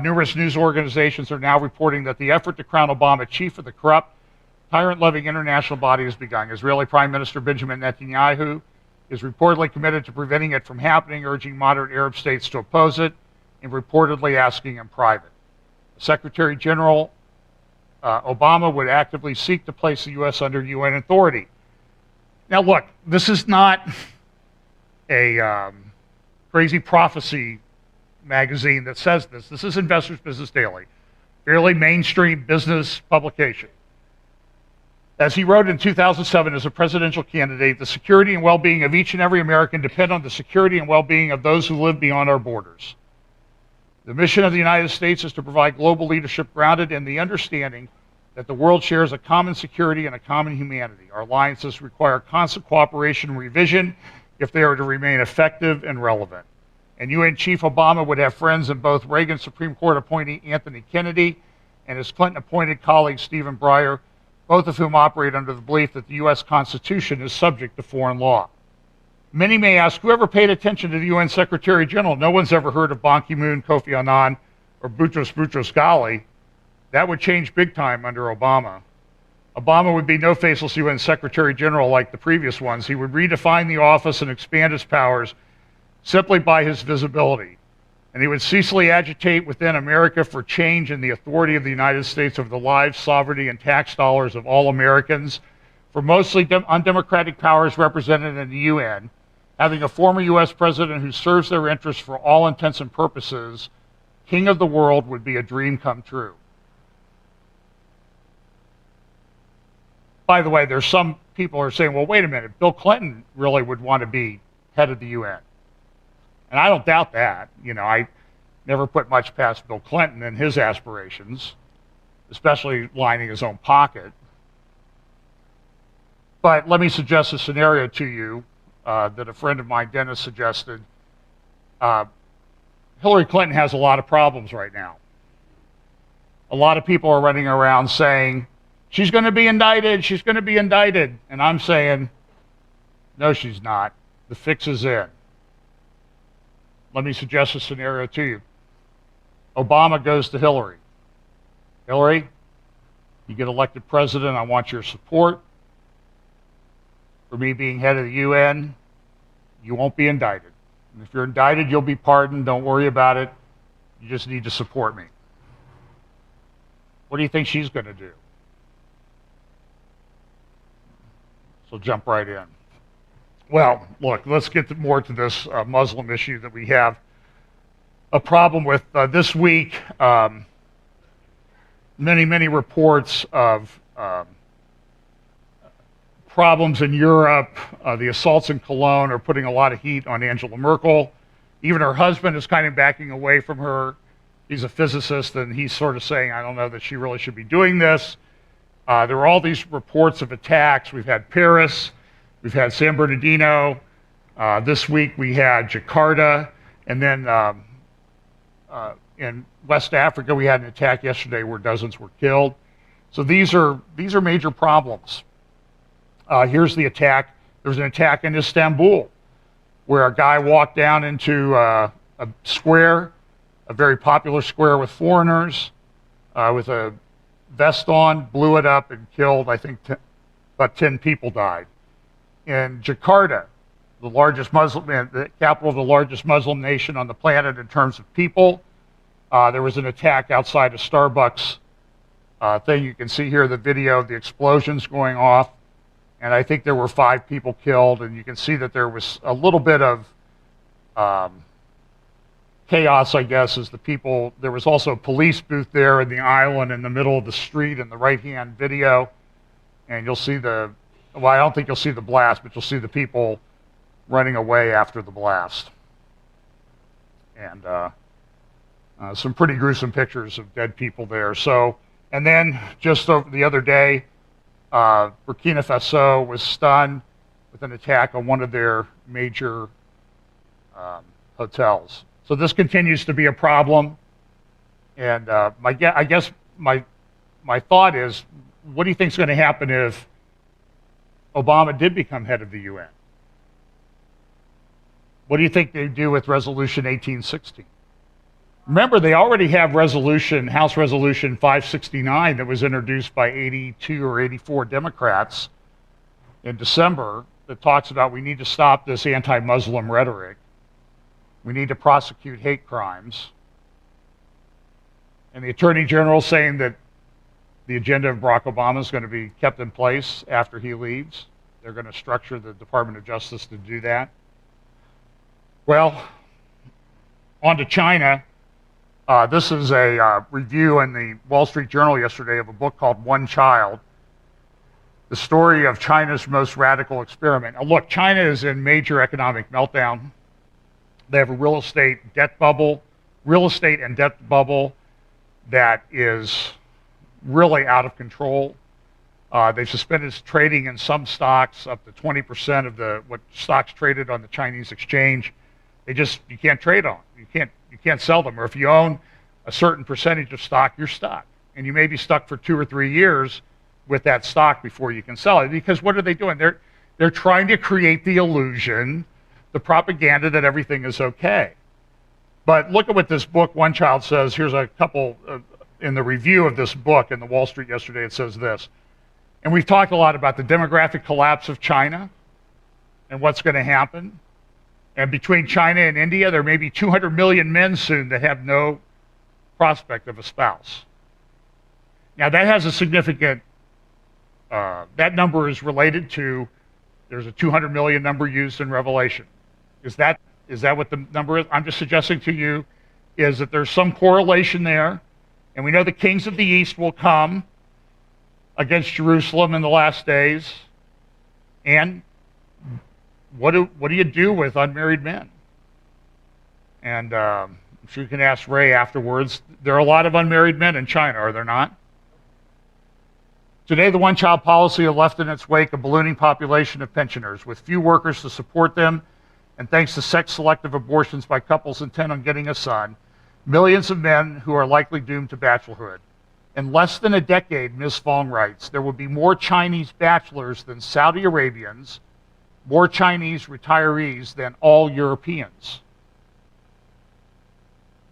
Numerous news organizations are now reporting that the effort to crown Obama chief of the corrupt, tyrant-loving international body has begun. Israeli Prime Minister Benjamin Netanyahu is reportedly committed to preventing it from happening, urging moderate Arab states to oppose it, and reportedly asking in private. Secretary General Obama would actively seek to place the U.S. under UN authority. Now look, this is not a crazy prophecy magazine that says this. This is Investors Business Daily, fairly mainstream business publication. As he wrote in 2007 as a presidential candidate, the security and well-being of each and every American depend on the security and well-being of those who live beyond our borders. The mission of the United States is to provide global leadership grounded in the understanding that the world shares a common security and a common humanity. Our alliances require constant cooperation and revision if they are to remain effective and relevant. And UN Chief Obama would have friends in both Reagan Supreme Court appointee Anthony Kennedy and his Clinton-appointed colleague Stephen Breyer, both of whom operate under the belief that the U.S. Constitution is subject to foreign law. Many may ask, whoever paid attention to the UN Secretary General? No one's ever heard of Ban Ki-moon, Kofi Annan, or Boutros Ghali. That would change big time under Obama. Obama would be no faceless UN Secretary General like the previous ones. He would redefine the office and expand his powers simply by his visibility. And he would ceaselessly agitate within America for change in the authority of the United States over the lives, sovereignty, and tax dollars of all Americans, for mostly undemocratic powers represented in the UN. Having a former U.S. president who serves their interests for all intents and purposes, king of the world would be a dream come true. By the way, there's some people who are saying, well, wait a minute, Bill Clinton really would want to be head of the UN. And I don't doubt that. You know, I never put much past Bill Clinton and his aspirations, especially lining his own pocket. But let me suggest a scenario to you that a friend of mine, Dennis, suggested. Hillary Clinton has a lot of problems right now. A lot of people are running around saying, she's going to be indicted, she's going to be indicted. And I'm saying, no, she's not. The fix is in. Let me suggest a scenario to you. Obama goes to Hillary. Hillary, you get elected president, I want your support. For me being head of the UN, you won't be indicted. And if you're indicted, you'll be pardoned. Don't worry about it. You just need to support me. What do you think she's going to do? So jump right in. Well, look, let's get more to this Muslim issue that we have a problem with. This week, many reports of problems in Europe. The assaults in Cologne are putting a lot of heat on Angela Merkel. Even her husband is kind of backing away from her. He's a physicist, and he's sort of saying, I don't know that she really should be doing this. There are all these reports of attacks. We've had Paris. We've had San Bernardino. This week we had Jakarta. And then in West Africa, we had an attack yesterday where dozens were killed. So these are major problems. Here's the attack. There was an attack in Istanbul where a guy walked down into a square, a very popular square with foreigners, with a vest on, blew it up and killed, I think, about 10 people died. In Jakarta, the largest Muslim, the capital of the largest Muslim nation on the planet in terms of people, there was an attack outside a Starbucks thing. You can see here the video of the explosions going off. And I think there were 5 people killed, and you can see that there was a little bit of chaos, I guess, as the people, there was also a police booth there in the island in the middle of the street in the right-hand video. And you'll see well, I don't think you'll see the blast, but you'll see the people running away after the blast. And some pretty gruesome pictures of dead people there. So, and then just the other day, Burkina Faso was stunned with an attack on one of their major hotels. So this continues to be a problem. And I guess my thought is, what do you think is going to happen if Obama did become head of the UN? What do you think they do with Resolution 1816? Remember, they already have House Resolution 569 that was introduced by 82 or 84 Democrats in December that talks about we need to stop this anti-Muslim rhetoric. We need to prosecute hate crimes. And the Attorney General saying that the agenda of Barack Obama is going to be kept in place after he leaves. They're going to structure the Department of Justice to do that. Well, on to China. This is a review in the Wall Street Journal yesterday of a book called One Child, the story of China's most radical experiment. Now, look, China is in major economic meltdown. They have a real estate and debt bubble that is really out of control. They've suspended trading in some stocks up to 20% of what stocks traded on the Chinese exchange. You can't trade on. You can't sell them. Or if you own a certain percentage of stock, you're stuck. And you may be stuck for 2 or 3 years with that stock before you can sell it. Because what are they doing? They're trying to create the illusion, the propaganda that everything is okay. But look at what this book, One Child, says. Here's a couple in the review of this book in the Wall Street yesterday. It says this. And we've talked a lot about the demographic collapse of China and what's going to happen. And between China and India, there may be 200 million men soon that have no prospect of a spouse. Now, that has a significant, that number is related to, there's a 200 million number used in Revelation. Is that what the number is? I'm just suggesting to you is that there's some correlation there. And we know the kings of the East will come against Jerusalem in the last days. And what do you do with unmarried men? And I'm sure you can ask Ray afterwards. There are a lot of unmarried men in China, are there not? Today, the one-child policy has left in its wake a ballooning population of pensioners with few workers to support them, and thanks to sex-selective abortions by couples intent on getting a son, millions of men who are likely doomed to bachelorhood. In less than a decade, Ms. Fong writes, there will be more Chinese bachelors than Saudi Arabians, more Chinese retirees than all Europeans.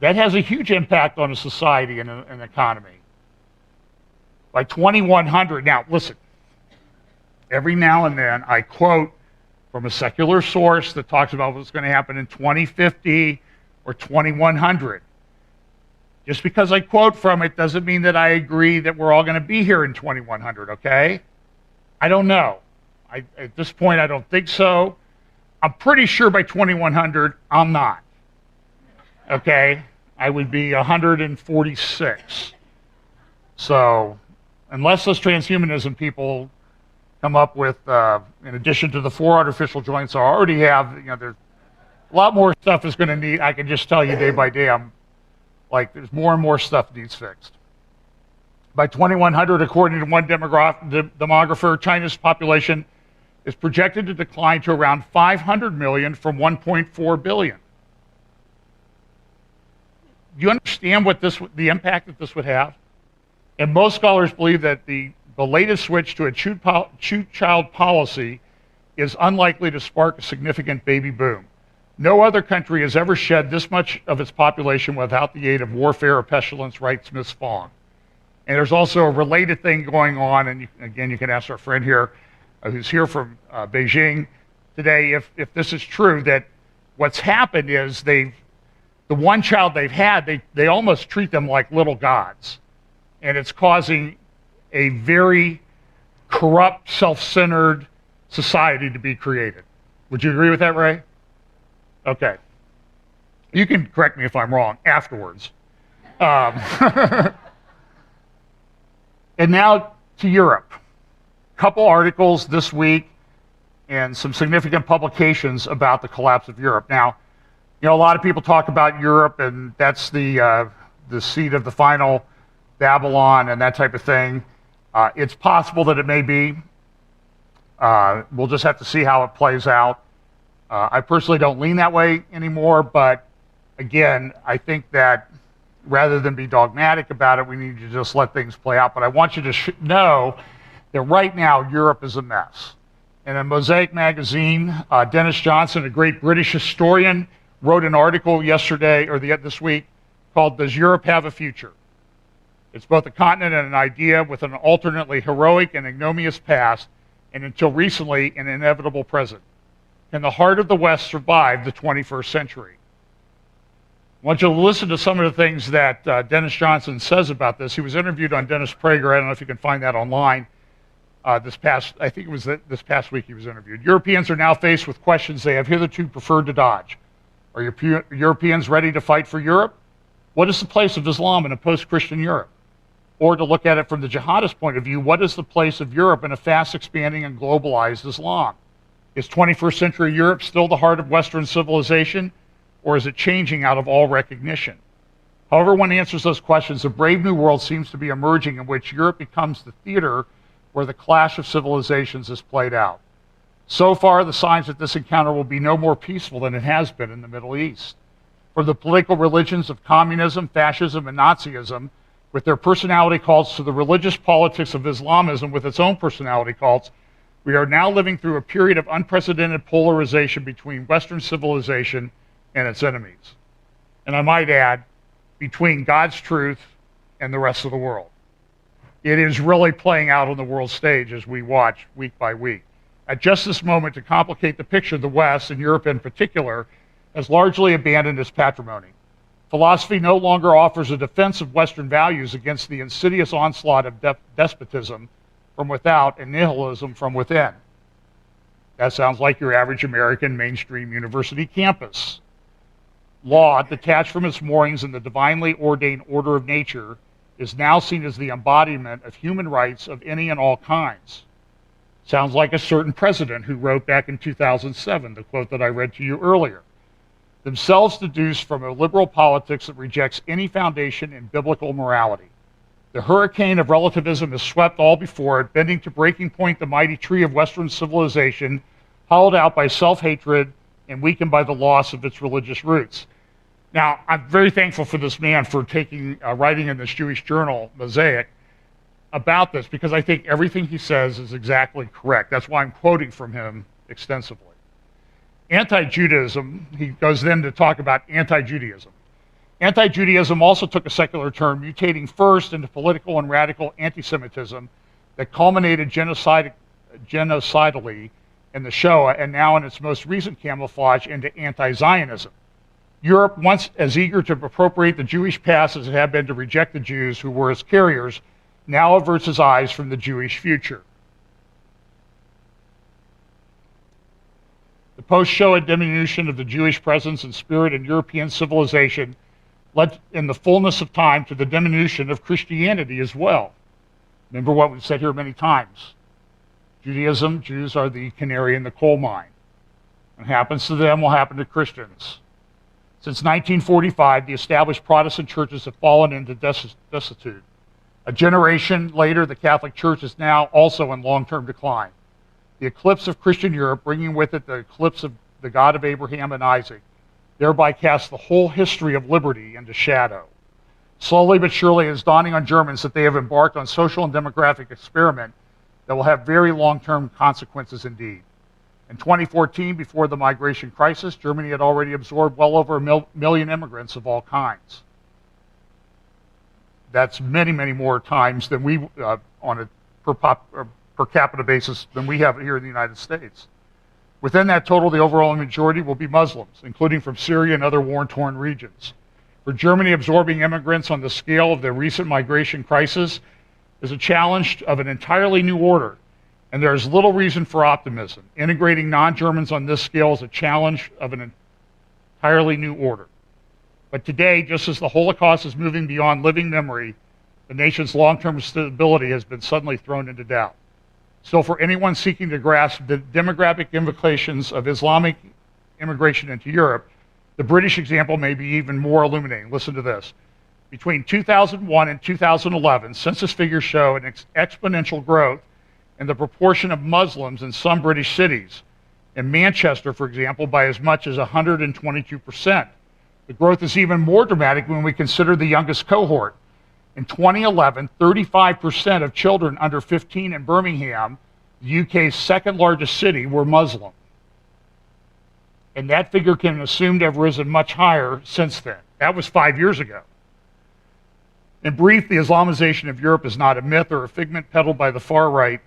That has a huge impact on a society and an economy. By 2100, now listen, every now and then I quote from a secular source that talks about what's going to happen in 2050 or 2100. Just because I quote from it doesn't mean that I agree that we're all going to be here in 2100, okay? I don't know. At this point, I don't think so. I'm pretty sure by 2100, I'm not. Okay? I would be 146. So, unless those transhumanism people come up with, in addition to the 4 artificial joints I already have, there's a lot more stuff is going to need. I can just tell you day by day, there's more and more stuff needs fixed. By 2100, according to one demographer, China's population is projected to decline to around 500 million from 1.4 billion. Do you understand what the impact that this would have? And most scholars believe that the latest switch to a two-child policy is unlikely to spark a significant baby boom. No other country has ever shed this much of its population without the aid of warfare or pestilence, writes Ms. Fong. And there's also a related thing going on, and again, you can ask our friend here, who's here from Beijing today, if this is true, that what's happened is the one child they've had, they almost treat them like little gods. And it's causing a very corrupt, self-centered society to be created. Would you agree with that, Ray? Okay. You can correct me if I'm wrong afterwards. And now to Europe. Couple articles this week and some significant publications about the collapse of Europe. Now, a lot of people talk about Europe, and that's the seat of the final Babylon and that type of thing. It's possible that it may be. We'll just have to see how it plays out. I personally don't lean that way anymore, but again, I think that rather than be dogmatic about it, we need to just let things play out. But I want you to know that right now, Europe is a mess. And in Mosaic magazine, Dennis Johnson, a great British historian, wrote an article yesterday or this week called "Does Europe Have a Future?" It's both a continent and an idea with an alternately heroic and ignominious past, and until recently, an inevitable present. Can the heart of the West survive the 21st century? I want you to listen to some of the things that Dennis Johnson says about this. He was interviewed on Dennis Prager. I don't know if you can find that online. I think it was this past week he was interviewed. Europeans are now faced with questions they have hitherto preferred to dodge. Are Europeans ready to fight for Europe? What is the place of Islam in a post-Christian Europe? Or to look at it from the jihadist point of view, what is the place of Europe in a fast-expanding and globalized Islam? Is 21st century Europe still the heart of Western civilization, or is it changing out of all recognition? However one answers those questions, a brave new world seems to be emerging in which Europe becomes the theater where the clash of civilizations is played out. So far, the signs that this encounter will be no more peaceful than it has been in the Middle East. From the political religions of communism, fascism, and Nazism, with their personality cults, to the religious politics of Islamism with its own personality cults, we are now living through a period of unprecedented polarization between Western civilization and its enemies. And I might add, between God's truth and the rest of the world. It is really playing out on the world stage as we watch week by week. At just this moment, to complicate the picture, the West, and Europe in particular, has largely abandoned its patrimony. Philosophy no longer offers a defense of Western values against the insidious onslaught of despotism from without and nihilism from within. That sounds like your average American mainstream university campus. Law, detached from its moorings in the divinely ordained order of nature, is now seen as the embodiment of human rights of any and all kinds. Sounds like a certain president who wrote back in 2007, the quote that I read to you earlier. Themselves deduced from a liberal politics that rejects any foundation in biblical morality. The hurricane of relativism has swept all before it, bending to breaking point the mighty tree of Western civilization, hollowed out by self-hatred and weakened by the loss of its religious roots. Now, I'm very thankful for this man for writing in this Jewish journal, Mosaic, about this, because I think everything he says is exactly correct. That's why I'm quoting from him extensively. Anti-Judaism, he goes then to talk about anti-Judaism. Anti-Judaism also took a secular turn, mutating first into political and radical anti-Semitism that culminated genocidally in the Shoah, and now in its most recent camouflage into anti-Zionism. Europe, once as eager to appropriate the Jewish past as it had been to reject the Jews who were its carriers, now averts its eyes from the Jewish future. The post-Shoah diminution of the Jewish presence and spirit in European civilization led in the fullness of time to the diminution of Christianity as well. Remember what we've said here many times. Judaism, Jews are the canary in the coal mine. What happens to them will happen to Christians. Since 1945, the established Protestant churches have fallen into desuetude. A generation later, the Catholic Church is now also in long-term decline. The eclipse of Christian Europe, bringing with it the eclipse of the God of Abraham and Isaac, thereby casts the whole history of liberty into shadow. Slowly but surely, it is dawning on Germans that they have embarked on social and demographic experiment that will have very long-term consequences indeed. In 2014, before the migration crisis, Germany had already absorbed well over a million immigrants of all kinds. That's many, many more times than we, on a per capita basis, than we have here in the United States. Within that total, the overall majority will be Muslims, including from Syria and other war-torn regions. For Germany, absorbing immigrants on the scale of the recent migration crisis is a challenge of an entirely new order, and there is little reason for optimism. Integrating non-Germans on this scale is a challenge of an entirely new order. But today, just as the Holocaust is moving beyond living memory, the nation's long-term stability has been suddenly thrown into doubt. So for anyone seeking to grasp the demographic implications of Islamic immigration into Europe, the British example may be even more illuminating. Listen to this. Between 2001 and 2011, census figures show an exponential growth in the proportion of Muslims in some British cities. In Manchester, for example, by as much as 122%. The growth is even more dramatic when we consider the youngest cohort. In 2011, 35% of children under 15 in Birmingham, the UK's second largest city, were Muslim. And that figure can be assumed to have risen much higher since then. That was 5 years ago. In brief, the Islamization of Europe is not a myth or a figment peddled by the far right,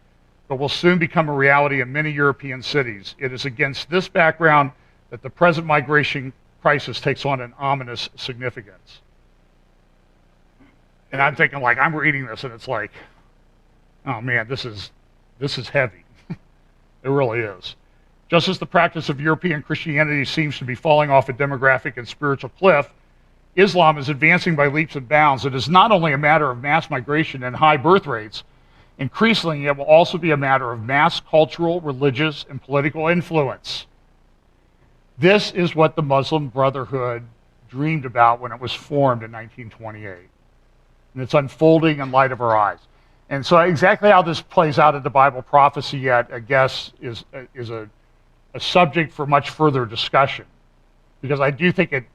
but will soon become a reality in many European cities. It is against this background that the present migration crisis takes on an ominous significance. And I'm thinking, like, I'm reading this and it's like, oh man, this is heavy. It really is. Just as the practice of European Christianity seems to be falling off a demographic and spiritual cliff, Islam is advancing by leaps and bounds. It is not only a matter of mass migration and high birth rates. Increasingly, it will also be a matter of mass cultural, religious, and political influence. This is what the Muslim Brotherhood dreamed about when it was formed in 1928. And it's unfolding in light of our eyes. And so exactly how this plays out in the Bible prophecy yet, I guess, is a subject for much further discussion. Because I do think it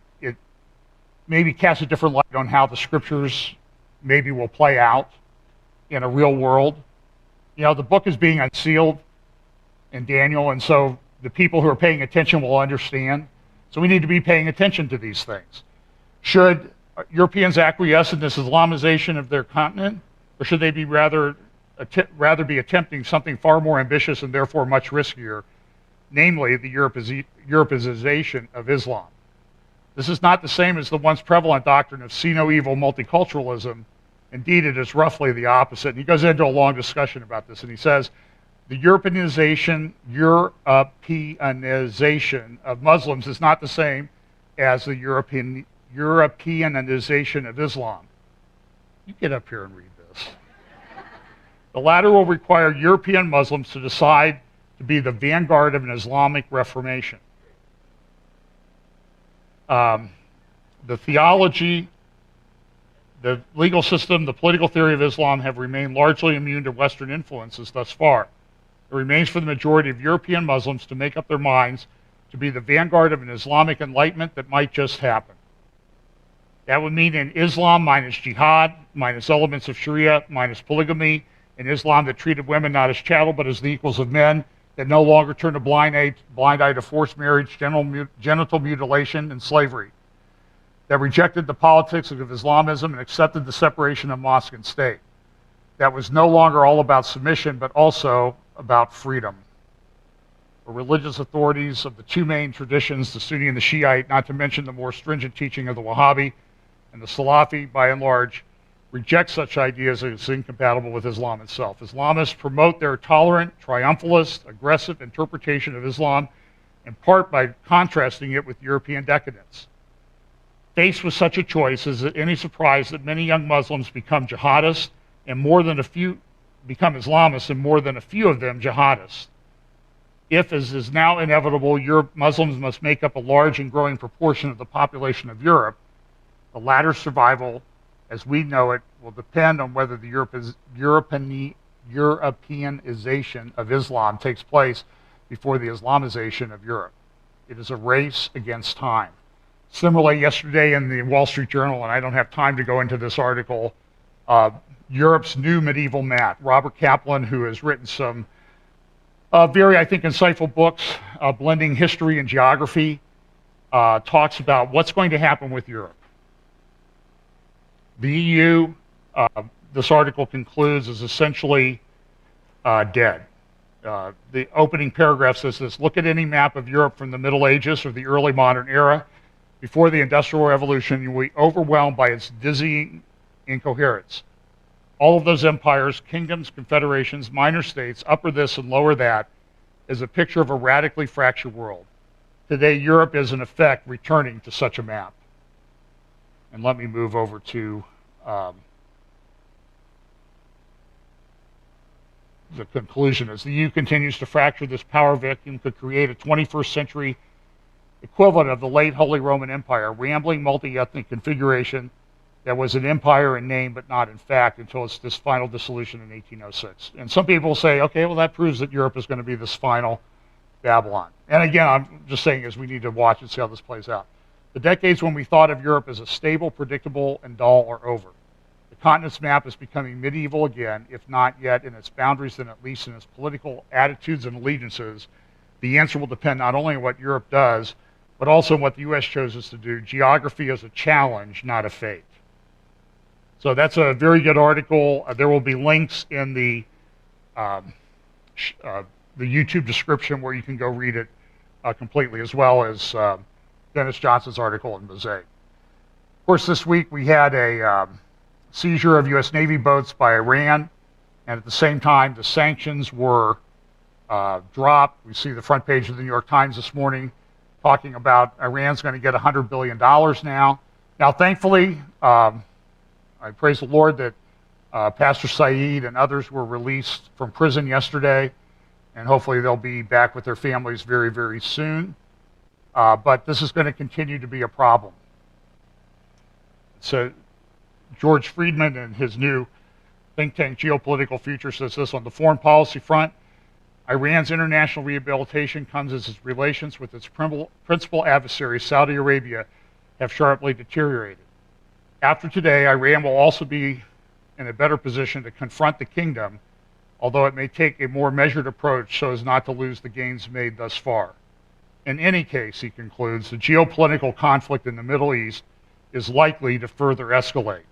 maybe casts a different light on how the scriptures maybe will play out in a real world. You know, the book is being unsealed in Daniel, and so the people who are paying attention will understand. So we need to be paying attention to these things. Should Europeans acquiesce in this Islamization of their continent, or should they be rather be attempting something far more ambitious and therefore much riskier, namely the Europeanization of Islam? This is not the same as the once prevalent doctrine of see no evil multiculturalism. Indeed, it is roughly the opposite. And he goes into a long discussion about this, and he says, the Europeanization of Muslims is not the same as the Europeanization of Islam. You get up here and read this. The latter will require European Muslims to decide to be the vanguard of an Islamic Reformation. The theology, the legal system, the political theory of Islam have remained largely immune to Western influences thus far. It remains for the majority of European Muslims to make up their minds to be the vanguard of an Islamic enlightenment that might just happen. That would mean an Islam minus jihad, minus elements of Sharia, minus polygamy, an Islam that treated women not as chattel but as the equals of men, that no longer turned a blind eye to forced marriage, genital mutilation, and slavery, that rejected the politics of Islamism and accepted the separation of mosque and state, that was no longer all about submission but also about freedom. The religious authorities of the two main traditions, the Sunni and the Shiite, not to mention the more stringent teaching of the Wahhabi and the Salafi, by and large, reject such ideas as incompatible with Islam itself. Islamists promote their tolerant, triumphalist, aggressive interpretation of Islam, in part by contrasting it with European decadence. Faced with such a choice, is it any surprise that many young Muslims become jihadists and more than a few become Islamists and more than a few of them jihadists? If, as is now inevitable, Muslims must make up a large and growing proportion of the population of Europe, the latter's survival, as we know it, will depend on whether the Europeanization of Islam takes place before the Islamization of Europe. It is a race against time. Similarly, yesterday in the Wall Street Journal, and I don't have time to go into this article, Europe's new medieval map. Robert Kaplan, who has written some very, I think, insightful books, blending history and geography, talks about what's going to happen with Europe. The EU, this article concludes, is essentially dead. The opening paragraph says this: look at any map of Europe from the Middle Ages or the early modern era. Before the Industrial Revolution, you will be overwhelmed by its dizzying incoherence. All of those empires, kingdoms, confederations, minor states, upper this and lower that, is a picture of a radically fractured world. Today, Europe is, in effect, returning to such a map. And let me move over to the conclusion. As the EU continues to fracture, this power vacuum could create a 21st century equivalent of the late Holy Roman Empire, rambling multi-ethnic configuration that was an empire in name but not in fact until its this final dissolution in 1806. And some people say, okay, well, that proves that Europe is going to be this final Babylon. And again, I'm just saying is we need to watch and see how this plays out. The decades when we thought of Europe as a stable, predictable, and dull are over. The continent's map is becoming medieval again, if not yet in its boundaries, then at least in its political attitudes and allegiances. The answer will depend not only on what Europe does, but also on what the U.S. chooses to do. Geography is a challenge, not a fate. So that's a very good article. There will be links in the YouTube description where you can go read it completely, as well as Dennis Johnson's article in Mosaic. Of course, this week we had a seizure of U.S. Navy boats by Iran, and at the same time the sanctions were dropped. We see the front page of the New York Times this morning talking about Iran's going to get $100 billion now. Now, thankfully, I praise the Lord that Pastor Saeed and others were released from prison yesterday, and hopefully they'll be back with their families very, very soon. But this is going to continue to be a problem. So George Friedman and his new think tank Geopolitical Future says this: on the foreign policy front, Iran's international rehabilitation comes as its relations with its principal adversary, Saudi Arabia, have sharply deteriorated. After today, Iran will also be in a better position to confront the kingdom, although it may take a more measured approach so as not to lose the gains made thus far. In any case, he concludes, the geopolitical conflict in the Middle East is likely to further escalate.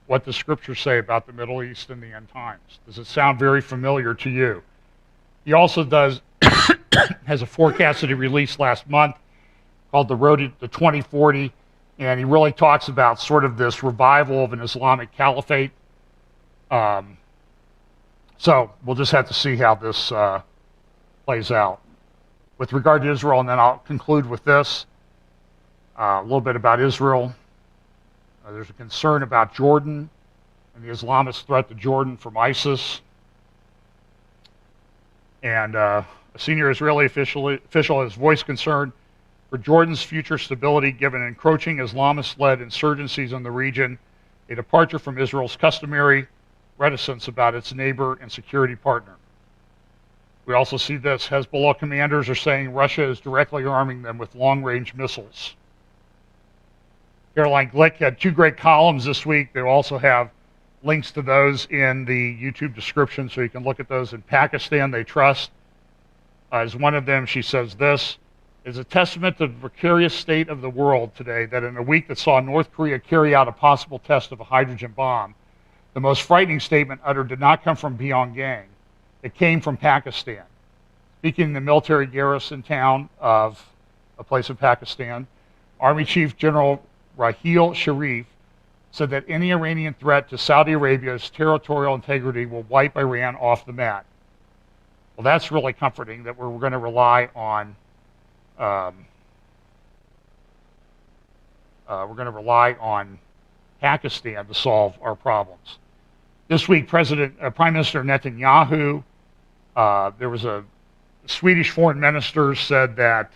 What does Scripture say about the Middle East in the end times? Does it sound very familiar to you? He also has a forecast that he released last month called The Road to 2040, and he really talks about sort of this revival of an Islamic caliphate. So we'll just have to see how this plays out. With regard to Israel, and then I'll conclude with this, a little bit about Israel. There's a concern about Jordan and the Islamist threat to Jordan from ISIS. And a senior Israeli official has voiced concern for Jordan's future stability given encroaching Islamist-led insurgencies in the region, a departure from Israel's customary reticence about its neighbor and security partner. We also see this: Hezbollah commanders are saying Russia is directly arming them with long-range missiles. Caroline Glick had two great columns this week. They also have links to those in the YouTube description, so you can look at those. In Pakistan, They Trust. As one of them, she says this: is a testament to the precarious state of the world today that in a week that saw North Korea carry out a possible test of a hydrogen bomb, the most frightening statement uttered did not come from Pyongyang. It came from Pakistan. Speaking in the military garrison town of a place in Pakistan, Army Chief General Raheel Sharif said that any Iranian threat to Saudi Arabia's territorial integrity will wipe Iran off the mat. Well, that's really comforting that we're going to rely on Pakistan to solve our problems. This week, Prime Minister Netanyahu, there was a Swedish foreign minister said that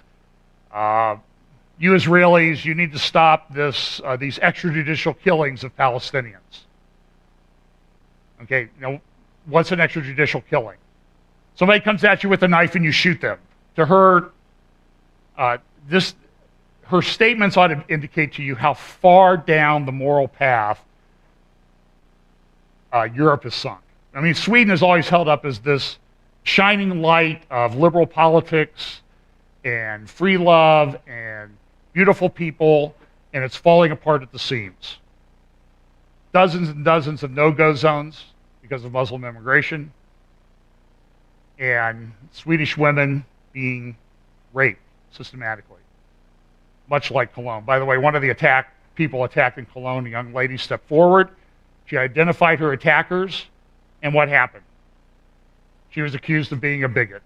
you Israelis, you need to stop these extrajudicial killings of Palestinians. Okay, now what's an extrajudicial killing? Somebody comes at you with a knife and you shoot them. To her, her statements ought to indicate to you how far down the moral path Europe has sunk. I mean, Sweden is always held up as this shining light of liberal politics and free love and beautiful people, and it's falling apart at the seams. Dozens and dozens of no-go zones because of Muslim immigration, and Swedish women being raped systematically, much like Cologne. By the way, one of the people attacked in Cologne, a young lady stepped forward. She identified her attackers, and what happened? She was accused of being a bigot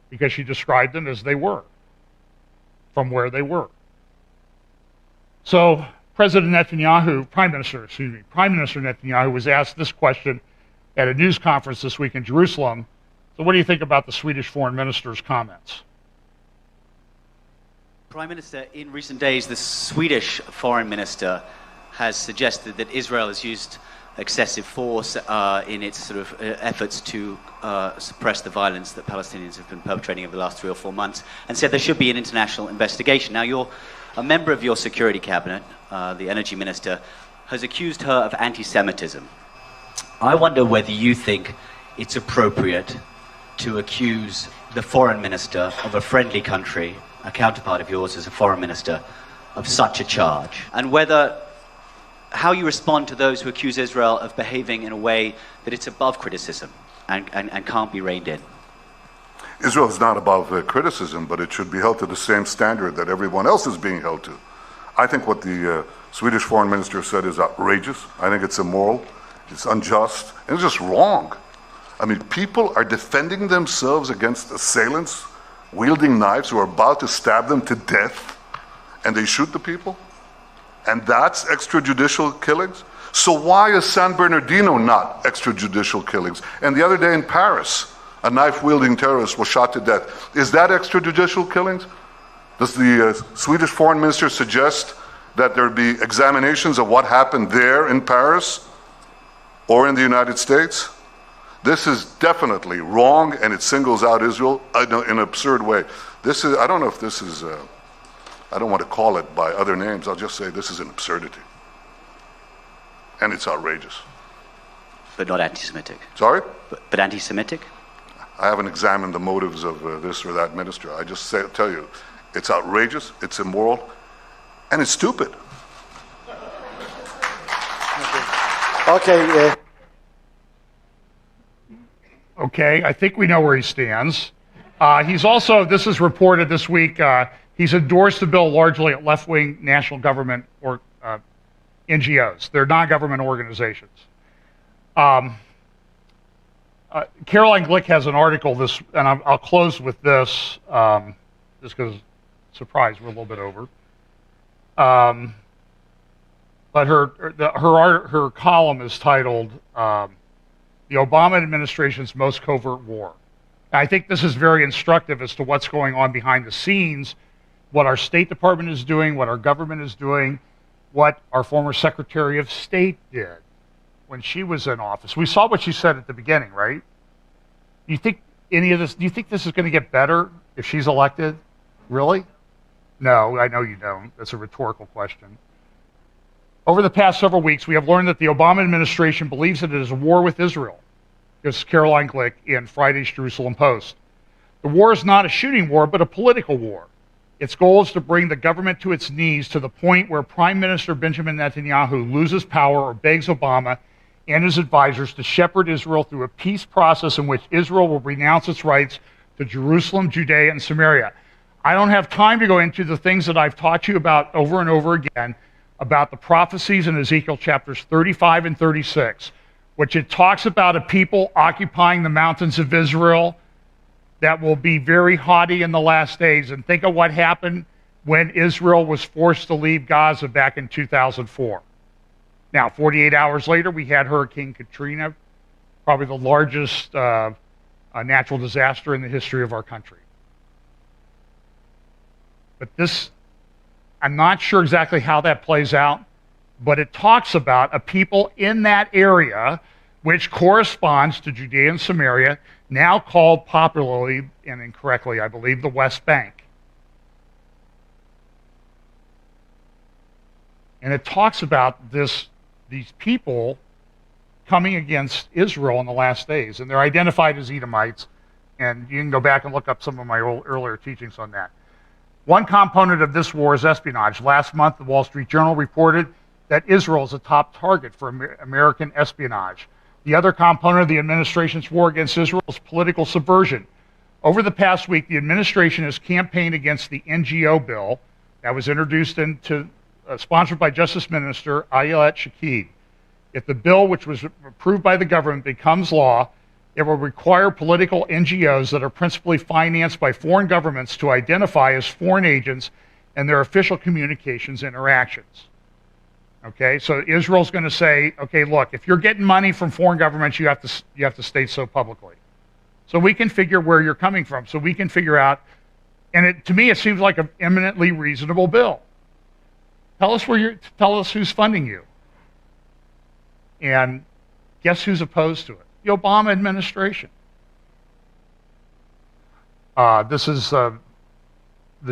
because she described them as they were, from where they were. So Prime Minister Netanyahu was asked this question at a news conference this week in Jerusalem. So what do you think about the Swedish foreign minister's comments? Prime Minister, in recent days, the Swedish Foreign Minister has suggested that Israel has used excessive force in its sort of efforts to suppress the violence that Palestinians have been perpetrating over the last 3 or 4 months, and said there should be an international investigation. Now, a member of your security cabinet, the energy minister, has accused her of anti-Semitism. I wonder whether you think it's appropriate to accuse the foreign minister of a friendly country, a counterpart of yours as a foreign minister, of such a charge, and how you respond to those who accuse Israel of behaving in a way that it's above criticism and can't be reined in. Israel is not above criticism, but it should be held to the same standard that everyone else is being held to. I think what the Swedish foreign minister said is outrageous. I think it's immoral, it's unjust, and it's just wrong. I mean, people are defending themselves against assailants wielding knives who are about to stab them to death, and they shoot the people? And that's extrajudicial killings? So why is San Bernardino not extrajudicial killings? And the other day in Paris, a knife-wielding terrorist was shot to death. Is that extrajudicial killings? Does the Swedish foreign minister suggest that there be examinations of what happened there in Paris or in the United States? This is definitely wrong, and it singles out Israel in an absurd way. This is, I don't know if this is, I don't want to call it by other names. I'll just say this is an absurdity. And it's outrageous. But not anti-Semitic. Sorry? But anti-Semitic? I haven't examined the motives of this or that minister. I just tell you, it's outrageous, it's immoral, and it's stupid. Okay. Okay, I think we know where he stands. He's also, this is reported this week, he's endorsed the bill largely at left-wing national government or NGOs. They're non-government organizations. Caroline Glick has an article, and I'll close with this, just because, surprise, we're a little bit over. But her column is titled "The Obama Administration's Most Covert War." And I think this is very instructive as to what's going on behind the scenes, what our State Department is doing, what our government is doing, what our former Secretary of State did when she was in office. We saw what she said at the beginning, right? Do you think any of this? Do you think this is going to get better if she's elected? Really? No, I know you don't. That's a rhetorical question. Over the past several weeks, we have learned that the Obama administration believes that it is a war with Israel. This is Caroline Glick in Friday's Jerusalem Post. The war is not a shooting war, but a political war. Its goal is to bring the government to its knees to the point where Prime Minister Benjamin Netanyahu loses power or begs Obama and his advisors to shepherd Israel through a peace process in which Israel will renounce its rights to Jerusalem, Judea, and Samaria. I don't have time to go into the things that I've taught you about over and over again about the prophecies in Ezekiel chapters 35 and 36, which it talks about a people occupying the mountains of Israel that will be very haughty in the last days. And think of what happened when Israel was forced to leave Gaza back in 2004. Now, 48 hours later, we had Hurricane Katrina, probably the largest natural disaster in the history of our country. But this, I'm not sure exactly how that plays out, but it talks about a people in that area which corresponds to Judea and Samaria, now called popularly and incorrectly, I believe, the West Bank. And it talks about these people coming against Israel in the last days, and they're identified as Edomites, and you can go back and look up some of my earlier teachings on that. One component of this war is espionage. Last month, the Wall Street Journal reported that Israel is a top target for American espionage. The other component of the administration's war against Israel is political subversion. Over the past week, the administration has campaigned against the NGO bill that was introduced into, sponsored by Justice Minister Ayelet Shaked. If the bill, which was approved by the government, becomes law, it will require political NGOs that are principally financed by foreign governments to identify as foreign agents in their official communications interactions. Okay, so Israel's going to say, okay, look, if you're getting money from foreign governments, you have to state so publicly. So we can figure where you're coming from. So we can figure out And to me, it seems like an eminently reasonable bill. Tell us who's funding you. And guess who's opposed to it? The Obama administration. This is the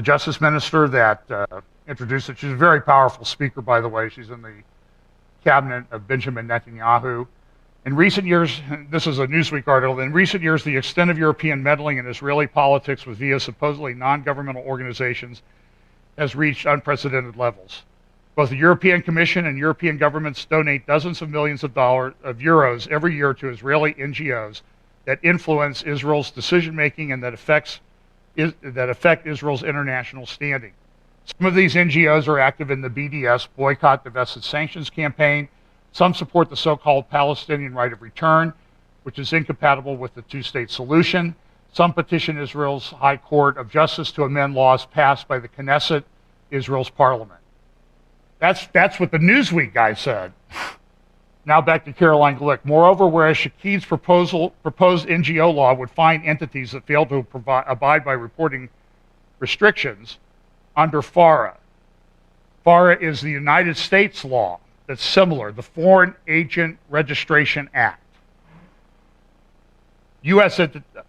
Justice Minister that introduced it. She's a very powerful speaker, by the way. She's in the cabinet of Benjamin Netanyahu. In recent years, this is a Newsweek article, in recent years, the extent of European meddling in Israeli politics via supposedly non-governmental organizations has reached unprecedented levels. Both the European Commission and European governments donate dozens of millions of euros every year to Israeli NGOs that influence Israel's decision-making and that affect Israel's international standing. Some of these NGOs are active in the BDS, Boycott, Divest, Sanctions campaign. Some support the so-called Palestinian right of return, which is incompatible with the two-state solution. Some petition Israel's High Court of Justice to amend laws passed by the Knesset, Israel's parliament. That's what the Newsweek guy said. Now back to Caroline Glick. Moreover, whereas Shakid's proposed NGO law would fine entities that fail to abide by reporting restrictions under FARA. FARA is the United States law that's similar, the Foreign Agent Registration Act.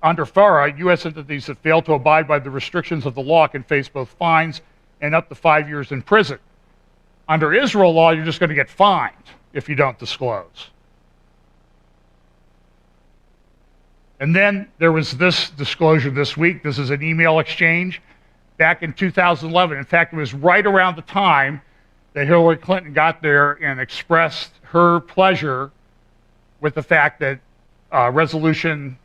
Under FARA, U.S. entities that fail to abide by the restrictions of the law can face both fines and up to 5 years in prison. Under Israel law, you're just going to get fined if you don't disclose. And then there was this disclosure this week. This is an email exchange back in 2011. In fact, it was right around the time that Hillary Clinton got there and expressed her pleasure with the fact that Resolution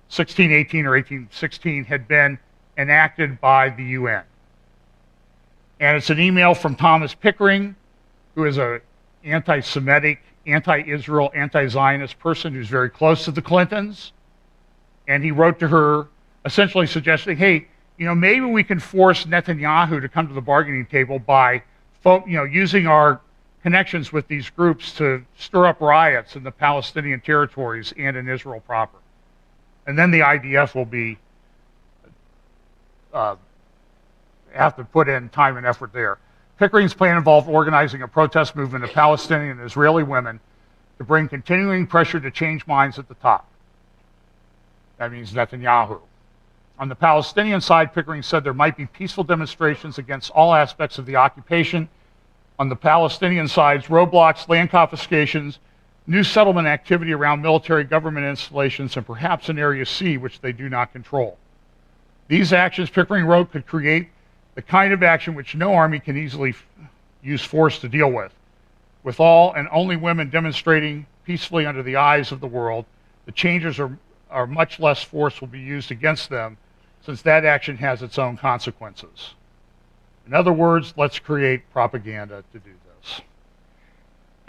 1618 or 1816 had been enacted by the UN. And it's an email from Thomas Pickering, who is an anti-Semitic, anti-Israel, anti-Zionist person who's very close to the Clintons. And he wrote to her essentially suggesting, hey, maybe we can force Netanyahu to come to the bargaining table by using our connections with these groups to stir up riots in the Palestinian territories and in Israel proper. And then the IDF will be have to put in time and effort there. Pickering's plan involved organizing a protest movement of Palestinian and Israeli women to bring continuing pressure to change minds at the top. That means Netanyahu. On the Palestinian side, Pickering said there might be peaceful demonstrations against all aspects of the occupation. On the Palestinian side, roadblocks, land confiscations, new settlement activity around military government installations, and perhaps an Area C, which they do not control. These actions, Pickering wrote, could create the kind of action which no army can easily use force to deal with all and only women demonstrating peacefully under the eyes of the world. The changes are much less force will be used against them, since that action has its own consequences. In other words, let's create propaganda to do this.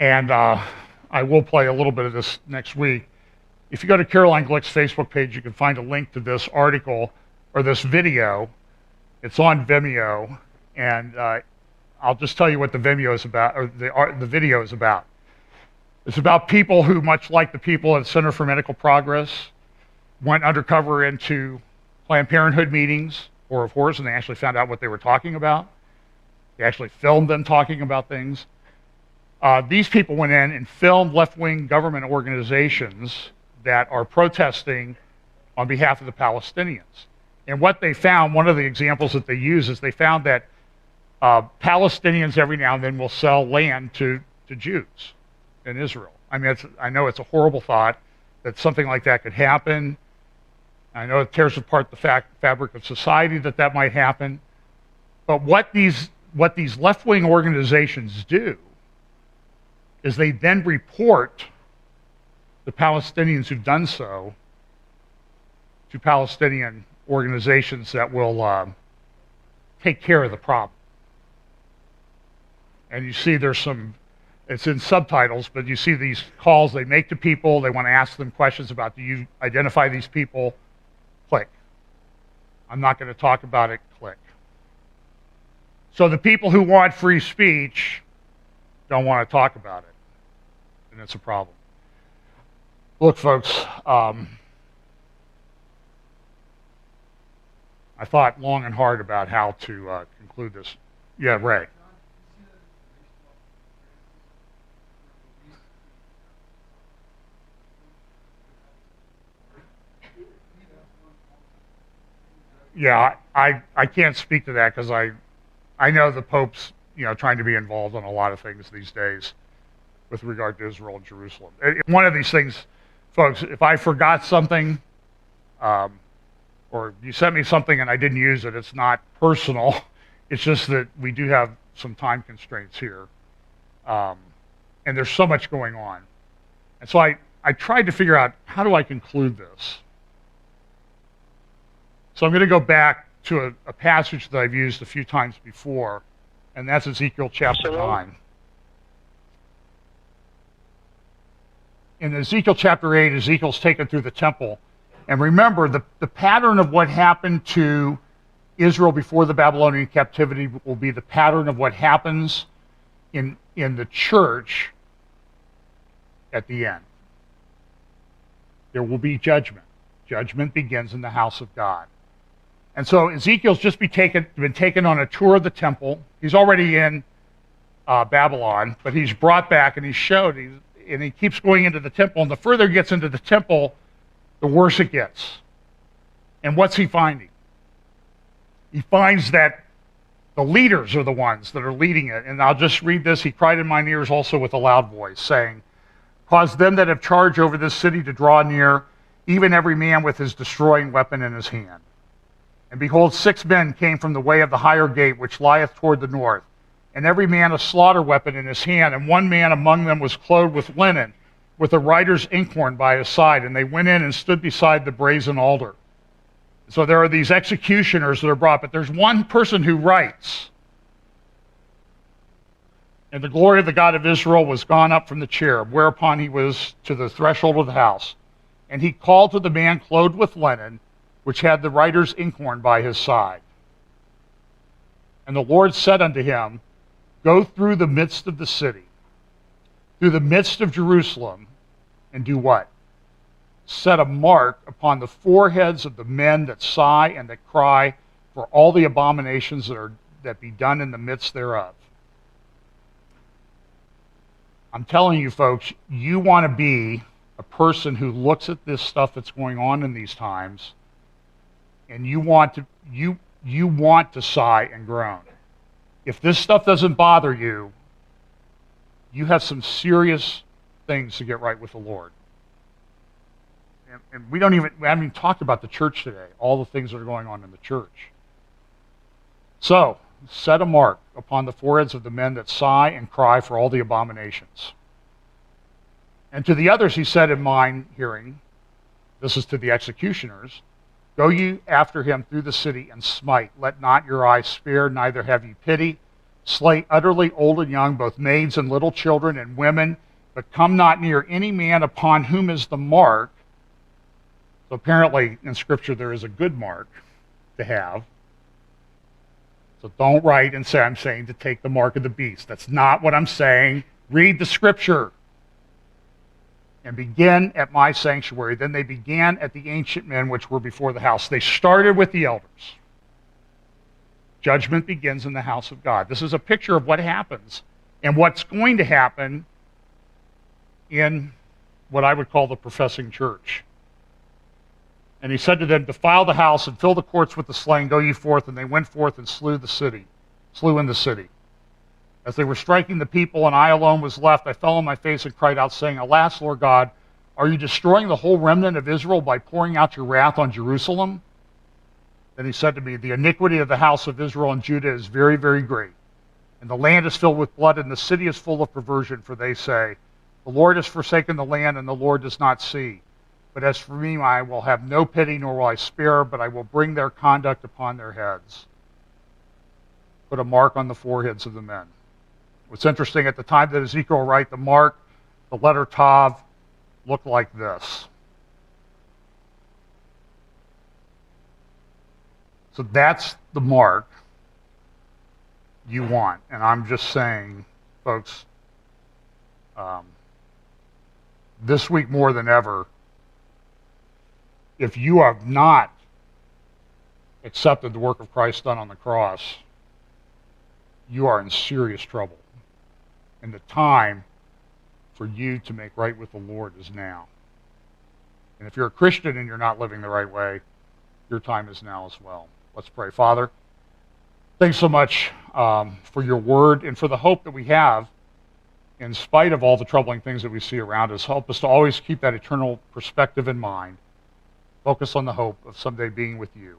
And I will play a little bit of this next week. If you go to Caroline Glick's Facebook page, you can find a link to this article or this video. It's on Vimeo, and I'll just tell you what the Vimeo is about, or the video is about. It's about people who, much like the people at the Center for Medical Progress, went undercover into Planned Parenthood meetings, or of horrors, and they actually found out what they were talking about. They actually filmed them talking about things. These people went in and filmed left-wing government organizations that are protesting on behalf of the Palestinians. And what they found, one of the examples that they use is they found that Palestinians every now and then will sell land to Jews in Israel. I mean, I know it's a horrible thought that something like that could happen. I know it tears apart the fabric of society that might happen. But what these left-wing organizations do is they then report the Palestinians who've done so to Palestinian organizations that will take care of the problem. And you see there's it's in subtitles, but you see these calls they make to people. They want to ask them questions about, do you identify these people? Click. I'm not going to talk about it. Click. So the people who want free speech don't want to talk about it. And it's a problem. Look, folks, I I thought long and hard about how to conclude this. Yeah, Ray. Yeah, I can't speak to that because I know the Pope's trying to be involved in a lot of things these days with regard to Israel and Jerusalem. One of these things, folks, if I forgot something, or you sent me something and I didn't use it, it's not personal. It's just that we do have some time constraints here. And there's so much going on. And so I tried to figure out, how do I conclude this? So I'm going to go back to a passage that I've used a few times before, and that's Ezekiel chapter 9. In Ezekiel chapter 8, Ezekiel's taken through the temple. And remember, the pattern of what happened to Israel before the Babylonian captivity will be the pattern of what happens in the church at the end. There will be judgment. Judgment begins in the house of God. And so Ezekiel's just been taken on a tour of the temple. He's already in Babylon, but he's brought back and he's showed, and he keeps going into the temple. And the further he gets into the temple, the worse it gets. And what's he finding? He finds that the leaders are the ones that are leading it. And I'll just read this. He cried in mine ears also with a loud voice, saying, cause them that have charge over this city to draw near, even every man with his destroying weapon in his hand. And behold, 6 men came from the way of the higher gate, which lieth toward the north, and every man a slaughter weapon in his hand. And one man among them was clothed with linen, with a writer's inkhorn by his side. And they went in and stood beside the brazen altar. So there are these executioners that are brought, but there's one person who writes. And the glory of the God of Israel was gone up from the cherub, whereupon he was to the threshold of the house. And he called to the man clothed with linen, which had the writer's inkhorn by his side. And the Lord said unto him, go through the midst of the city, through the midst of Jerusalem, and do what? Set a mark upon the foreheads of the men that sigh and that cry for all the abominations that be done in the midst thereof. I'm telling you, folks, you want to be a person who looks at this stuff that's going on in these times, and you want to sigh and groan. If this stuff doesn't bother you, you have some serious things to get right with the Lord. And we haven't even talked about the church today, all the things that are going on in the church. So, set a mark upon the foreheads of the men that sigh and cry for all the abominations. And to the others he said in mine hearing, this is to the executioners, go ye after him through the city and smite. Let not your eyes spare, neither have ye pity. Slay utterly old and young, both maids and little children and women, but come not near any man upon whom is the mark. So apparently in Scripture there is a good mark to have. So don't write and say I'm saying to take the mark of the beast. That's not what I'm saying. Read the Scripture. And begin at my sanctuary. Then they began at the ancient men which were before the house. They started with the elders. Judgment begins in the house of God. This is a picture of what happens and what's going to happen in what I would call the professing church. And he said to them, defile the house and fill the courts with the slain. Go ye forth. And they went forth and slew in the city. As they were striking the people, and I alone was left, I fell on my face and cried out, saying, alas, Lord God, are you destroying the whole remnant of Israel by pouring out your wrath on Jerusalem? Then he said to me, the iniquity of the house of Israel and Judah is very, very great. And the land is filled with blood, and the city is full of perversion, for they say, the Lord has forsaken the land, and the Lord does not see. But as for me, I will have no pity, nor will I spare, but I will bring their conduct upon their heads. Put a mark on the foreheads of the men. What's interesting, at the time that Ezekiel wrote the mark, the letter Tav looked like this. So that's the mark you want. And I'm just saying, folks, this week more than ever, if you have not accepted the work of Christ done on the cross, you are in serious trouble. And the time for you to make right with the Lord is now. And if you're a Christian and you're not living the right way, your time is now as well. Let's pray. Father, thanks so much for your word and for the hope that we have in spite of all the troubling things that we see around us. Help us to always keep that eternal perspective in mind. Focus on the hope of someday being with you.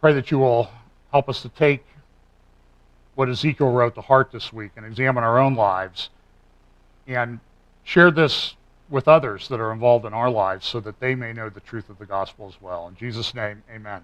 Pray that you will help us to take what Ezekiel wrote to heart this week and examine our own lives and share this with others that are involved in our lives so that they may know the truth of the gospel as well. In Jesus' name, amen.